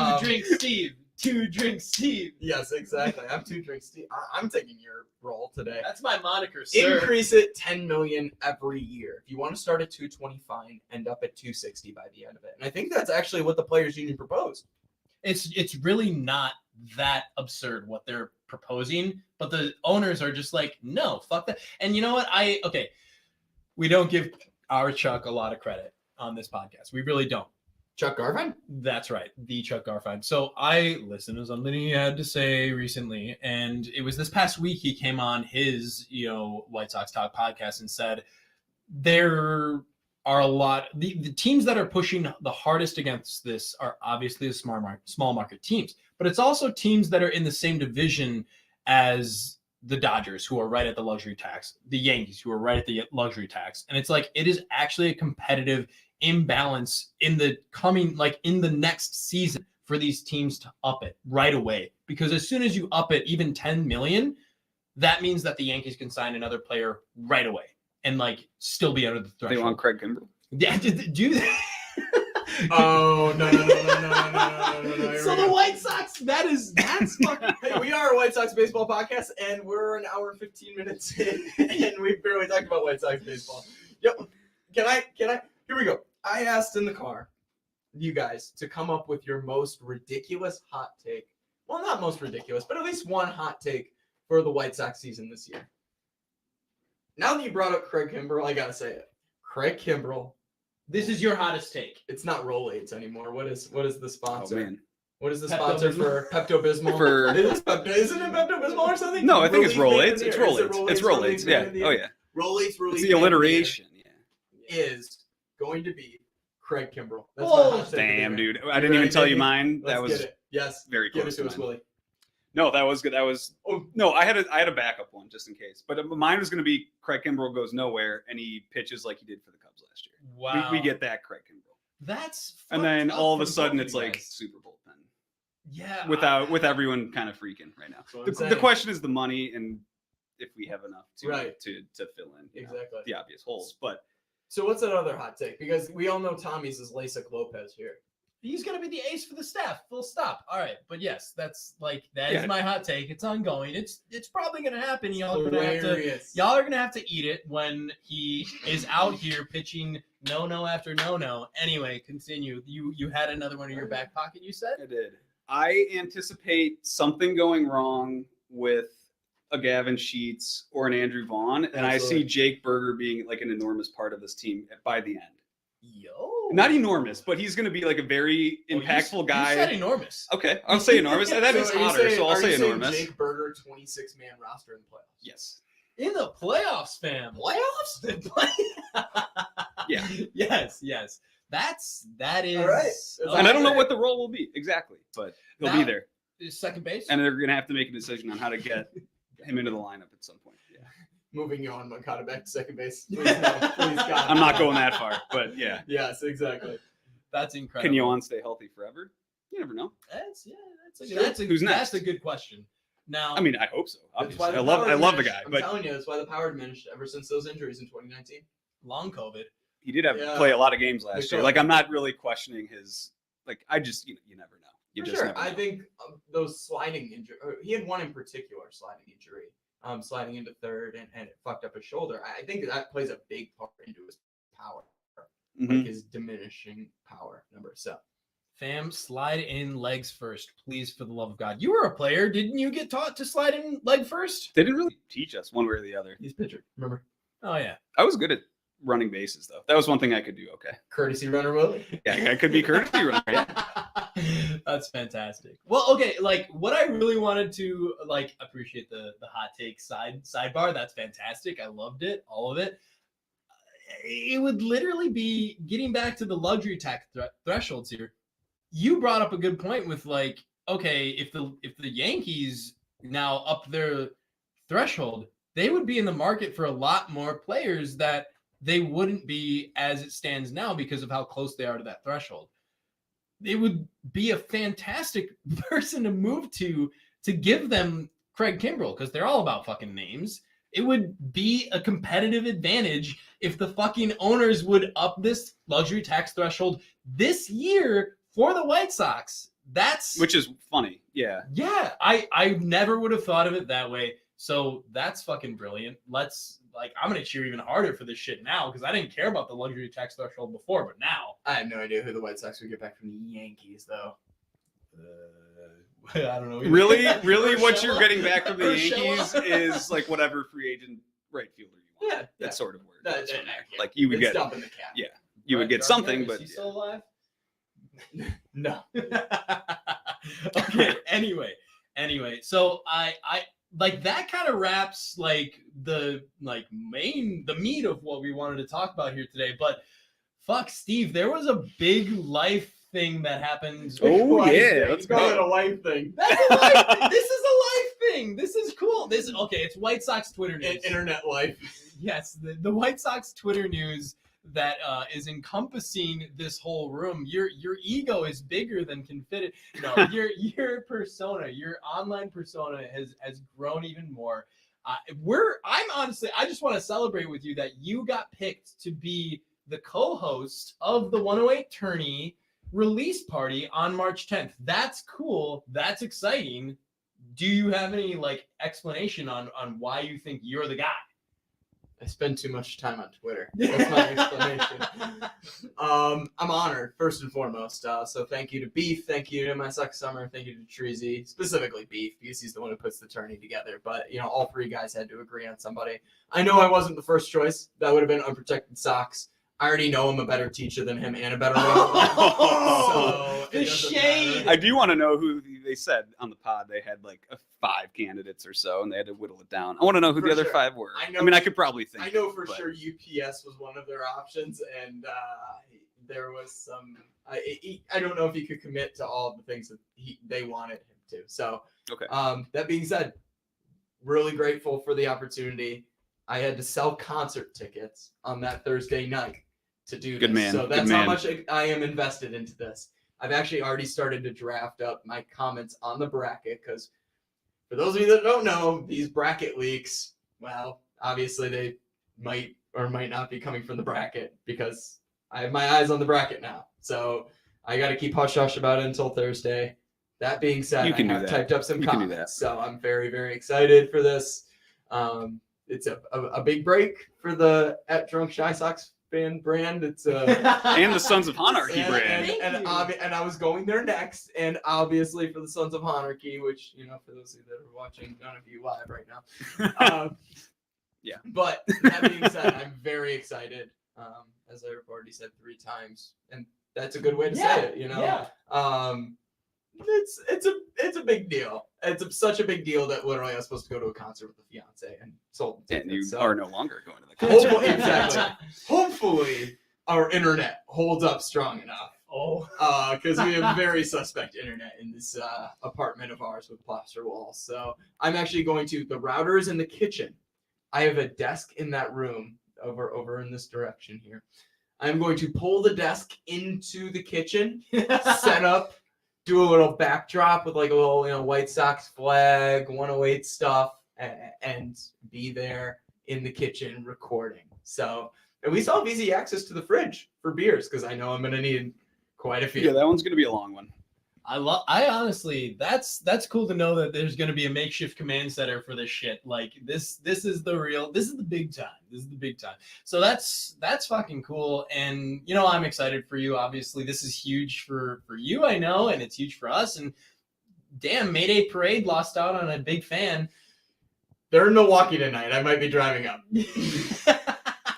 drinks Steve. Yes, exactly. I'm 2 drinks Steve. I'm taking your role today. That's my moniker, sir. Increase it 10 million every year. If you want to start at 220, fine. End up at 260 by the end of it. And I think that's actually what the players union proposed. It's really not that absurd what they're proposing, but the owners are just like, no, fuck that. And you know what? We don't give our Chuck a lot of credit on this podcast. We really don't. Chuck Garvin? That's right, the Chuck Garfine. So I listened to something he had to say recently, and it was this past week he came on his, White Sox Talk podcast and said there are a lot the teams that are pushing the hardest against this are obviously the small market teams, but it's also teams that are in the same division as the Dodgers, who are right at the luxury tax, the Yankees, who are right at the luxury tax. And it's like, it is actually a competitive imbalance in the next season for these teams to up it right away. Because as soon as you up it, even 10 million, that means that the Yankees can sign another player right away and like still be under the threshold. They want Craig Kimbrell. Yeah, do Oh no! So the White Sox, that's fucking. Hey, we are a White Sox baseball podcast, and we're an hour and 15 minutes in, and we've barely talked about White Sox baseball. Yep. Can I? Here we go. I asked in the car, you guys, to come up with your most ridiculous hot take. Well, not most ridiculous, but at least one hot take for the White Sox season this year. Now that you brought up Craig Kimbrell, I gotta say it. Craig Kimbrell. This is your hottest take. It's not Rolaids anymore. What is the sponsor? Oh, man. What is the Pepto-Bismol. sponsor for Pepto-Bismol? Isn't it Pepto-Bismol or something? No, I think it's Rolaids Rolaids. It's Rolaids. It's Rolaids. Yeah. Oh, yeah. Rolaids. It's the alliteration. Yeah. Is going to be Craig Kimbrell. That's Oh, my hot take. Damn, dude. I didn't even tell you mine. Let's That was get it. Yes. very Give close it to to us, mine. Willie. No, that was good. That was Oh. no. I had a backup one just in case, but mine was going to be Craig Kimbrell goes nowhere and he pitches like he did for the Cubs last year. Wow. We get that Craig Kimbrell, That's and then fucked up all of a from sudden both it's of you like guys. Super Bowl then. Yeah. With everyone kind of freaking right now. That's what I'm The saying. question is the money and if we have enough to Right. to fill in Exactly. the obvious holes. But So what's that other hot take? Because we all know Tommy's is LASIK Lopez here. He's gonna be the ace for the staff. Full stop. All right, but yes, that's like that Yeah. is my hot take. It's ongoing. It's probably gonna happen. Y'all are gonna have to eat it when he is out here pitching no after no. Anyway, continue. You had another one in your back pocket. You said. I did. I anticipate something going wrong with a Gavin Sheets or an Andrew Vaughn, and I Absolutely. see Jake Berger being like an enormous part of this team by the end. Yo. Not enormous, but he's going to be like a very Oh, impactful guy. You said enormous. Okay, I'll say enormous. That is are you hotter, saying- so I'll are say you saying enormous. Jake Berger, 26-man roster in the playoffs. Yes. In the playoffs, fam. Playoffs? The play- Yeah. Yes. That is. All right. And I don't know what the role will be exactly, but he'll be That- there. Is second base. And they're going to have to make a decision on how to get him into the lineup at some point. Yeah. Moving on, Moncada back to second base. Please, no. Please, God. I'm not going that far, but yeah. Yes, exactly. That's incredible. Can Yohan stay healthy forever? You never know. That's Who's next? That's a good question. Now, I mean, I hope so. That's why Obviously, the I power love the diminished. guy, I'm but telling you, that's why the power diminished ever since those injuries in 2019. long COVID. he did have Yeah. play a lot of games last Sure. year. Like, I'm not really questioning his. Like, I just you never know. You For just sure. never I know. think those sliding injury. He had one in particular sliding injury, sliding into third, and it fucked up his shoulder. I think that plays a big part into his power, Mhm. like his diminishing power number. So Fam, slide in legs first, please, for the love of God. You were a player, didn't you get taught to slide in leg first? They didn't really teach us one way or the other. he's pitcher. Remember, Oh yeah. I was good at running bases though. That was one thing I could do. Okay. courtesy runner Willie. Yeah, I could be courtesy runner. Yeah. That's fantastic. Well, okay, like what I really wanted to like appreciate the hot take sidebar. That's fantastic. I loved it, all of it. It would literally be getting back to the luxury tax thresholds here. You brought up a good point with like, okay, if the Yankees now up their threshold, they would be in the market for a lot more players that they wouldn't be as it stands now because of how close they are to that threshold. It would be a fantastic person to move to give them Craig Kimbrell because they're all about fucking names. It would be a competitive advantage if the fucking owners would up this luxury tax threshold this year for the White Sox. That's Which is funny. Yeah. yeah, I never would have thought of it that way. So that's fucking brilliant. I'm gonna cheer even harder for this shit now because I didn't care about the luxury tax threshold before, but now I have no idea who the White Sox would get back from the Yankees, though. I don't know. Really, what you're Urshela? getting back from the Urshela? Yankees is like whatever free agent right fielder you want. Yeah, That sort of word. That- goes from that- there. yeah. Like you would It's get, dumping the cap. Yeah. you would get Gardner, something, is but he still alive? No. Okay. Anyway, so I like that kind of wraps like the meat of what we wanted to talk about here today. But fuck, Steve, there was a big life thing that happened. Oh, Life yeah, thing. let's Call go. it a life thing. That's a life. This is a life thing. This is cool. This okay. It's White Sox Twitter news. Internet life. Yes, the White Sox Twitter news that is encompassing this whole room. Your ego is bigger than can fit it. No, your persona, your online persona has grown even more. I'm honestly, I just want to celebrate with you that you got picked to be the co-host of the 108 Tourney release party on March 10th. That's cool. That's exciting. Do you have any like explanation on why you think you're the guy? I spend too much time on Twitter. That's my explanation. I'm honored, first and foremost. So thank you to Beef, thank you to my Suck Summer, thank you to Treasy, specifically Beef, because he's the one who puts the tourney together. But, you know, all three guys had to agree on somebody. I know I wasn't the first choice. That would have been Unprotected Socks. I already know I'm a better teacher than him and a better so the shade. I do want to know who they said on the pod. They had like 5 candidates or so, and they had to whittle it down. I want to know who For the other sure. 5 were. I know I mean, I you- could probably think. I know for but- sure UPS was one of their options, and there was some. I don't know if he could commit to all of the things that they wanted him to. So, Okay. That being said, really grateful for the opportunity. I had to sell concert tickets on that Thursday night to do Good this. man, So good that's how man. much I am invested into this. I've actually already started to draft up my comments on the bracket because for those of you that don't know, these bracket leaks, well, obviously they might or might not be coming from the bracket because I have my eyes on the bracket now. So I got to keep hush hush about it until Thursday. That being said, You can I do have that. typed up some You can do comments. that. So I'm very, very excited for this. It's a big break for the at Drunk Shy Sox fan brand. It's And the Sons of Anarchy and, brand. and I was going there next, and obviously for the Sons of Anarchy, which, you know, for those of you that are watching, none of you live right now. Yeah. But that being said, I'm very excited. As I've already said 3 times, and that's a good way to say it. You know, Yeah. it's a big deal. It's such a big deal that literally I was supposed to go to a concert with a fiance and sold And tickets. you So are no longer going to the concert. hopefully, exactly. Hopefully, our internet holds up strong enough. Oh. Because we have very suspect internet in this apartment of ours with plaster walls. So I'm actually going to the router is in the kitchen. I have a desk in that room over in this direction here. I'm going to pull the desk into the kitchen, set up, do a little backdrop with like a little, you know, White Sox flag, 108 stuff, and be there in the kitchen recording. So, and we still have easy access to the fridge for beers because I know I'm gonna need quite a few. Yeah, that one's going to be a long one. I honestly, that's cool to know that there's going to be a makeshift command center for this shit. Like this is the big time. This is the big time. So that's fucking cool. And you know, I'm excited for you. Obviously, this is huge for you, I know, and it's huge for us. And damn, Mayday Parade lost out on a big fan. They're in Milwaukee tonight. I might be driving up.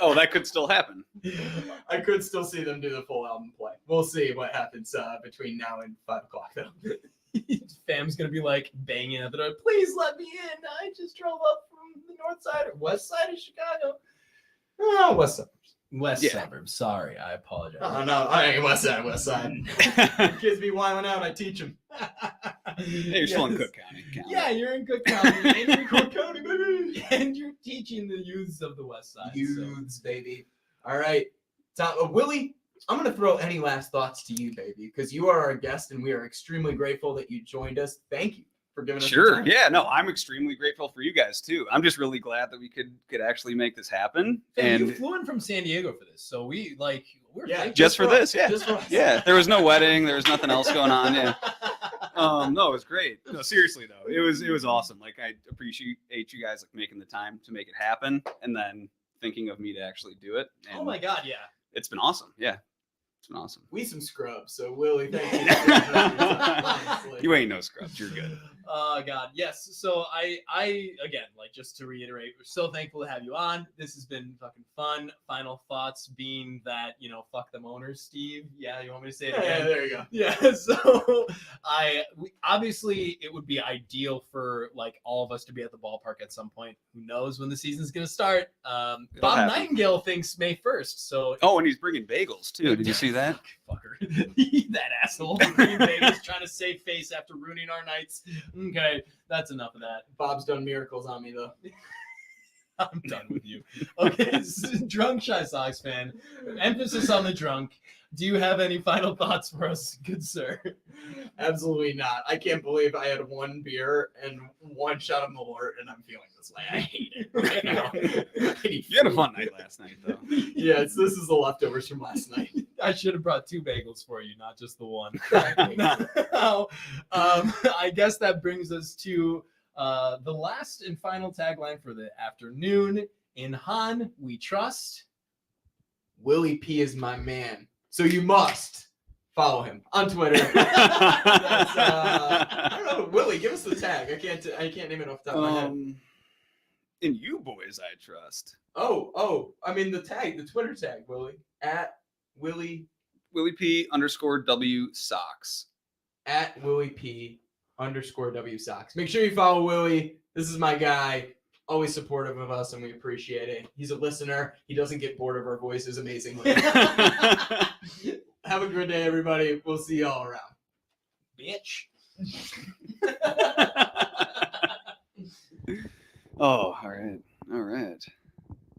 Oh, that could still happen. I could still see them do the full album play. We'll see what happens between now and 5 o'clock, though. Fam's gonna be like banging at the door. Please let me in. I just drove up from the north side or west side of Chicago. Oh, west side. West Yeah. suburbs. Sorry, I apologize. Oh, no. I ain't west side, west side. Kids be wilding out. I teach them. Hey, you're still in Cook County. Yeah, you're in Cook County. And you're, Cook County, baby. and you're teaching the youths of the West Side. so. Youths, baby. All right. Willie, I'm going to throw any last thoughts to you, baby, because you are our guest, and we are extremely grateful that you joined us. Thank you for giving us your Sure. time. Yeah. No, I'm extremely grateful for you guys too. I'm just really glad that we could actually make this happen. And you And flew in from San Diego for this, so we're Yeah, thankful. just for this, yeah. Just for us. Yeah, there was no wedding. There was nothing else going on. Yeah. No, it was great. No, seriously though, it was awesome. Like I appreciate you guys like making the time to make it happen, and then thinking of me to actually do it. And Oh my God, yeah. it's been awesome. Yeah, it's been awesome. We some scrubs, so Willie, thank you. for giving us your time, honestly. You ain't no scrubs. You're good. Oh God, yes. So I again, like just to reiterate, we're so thankful to have you on. This has been fucking fun. Final thoughts being that, you know, fuck them owners, Steve. Yeah, you want me to say it Yeah, again? there you go. Yeah, so obviously it would be ideal for like all of us to be at the ballpark at some point. Who knows when the season's gonna start? Bob happen. Nightingale thinks May 1st. So Oh, and he's bringing bagels too. Did you see that? fucker, that asshole, Green Bay is trying to save face after ruining our nights. Okay, that's enough of that. Bob's done miracles on me, though. I'm done with you. Okay, drunk Shy Sox fan. Emphasis on the drunk. Do you have any final thoughts for us, good sir? Absolutely not. I can't believe I had 1 beer and 1 shot of Malort, and I'm feeling this way. I hate it right now. I need You had a food. fun night last night though. Yes, this is the leftovers from last night. I should have brought 2 bagels for you, not just the one. Now, I guess that brings us to the last and final tagline for the afternoon. In Han, we trust. Willie P is my man. So you must follow him on Twitter. I don't know, Willie, give us the tag. I can't name it off the top of my head. In you boys, I trust. I mean the Twitter tag, Willie. At Willie P _W socks. At Willie P _W socks. Make sure you follow Willie. This is my guy. Always supportive of us, and we appreciate it. He's a listener. He doesn't get bored of our voices amazingly. Have a good day, everybody. We'll see y'all around. Bitch. Oh.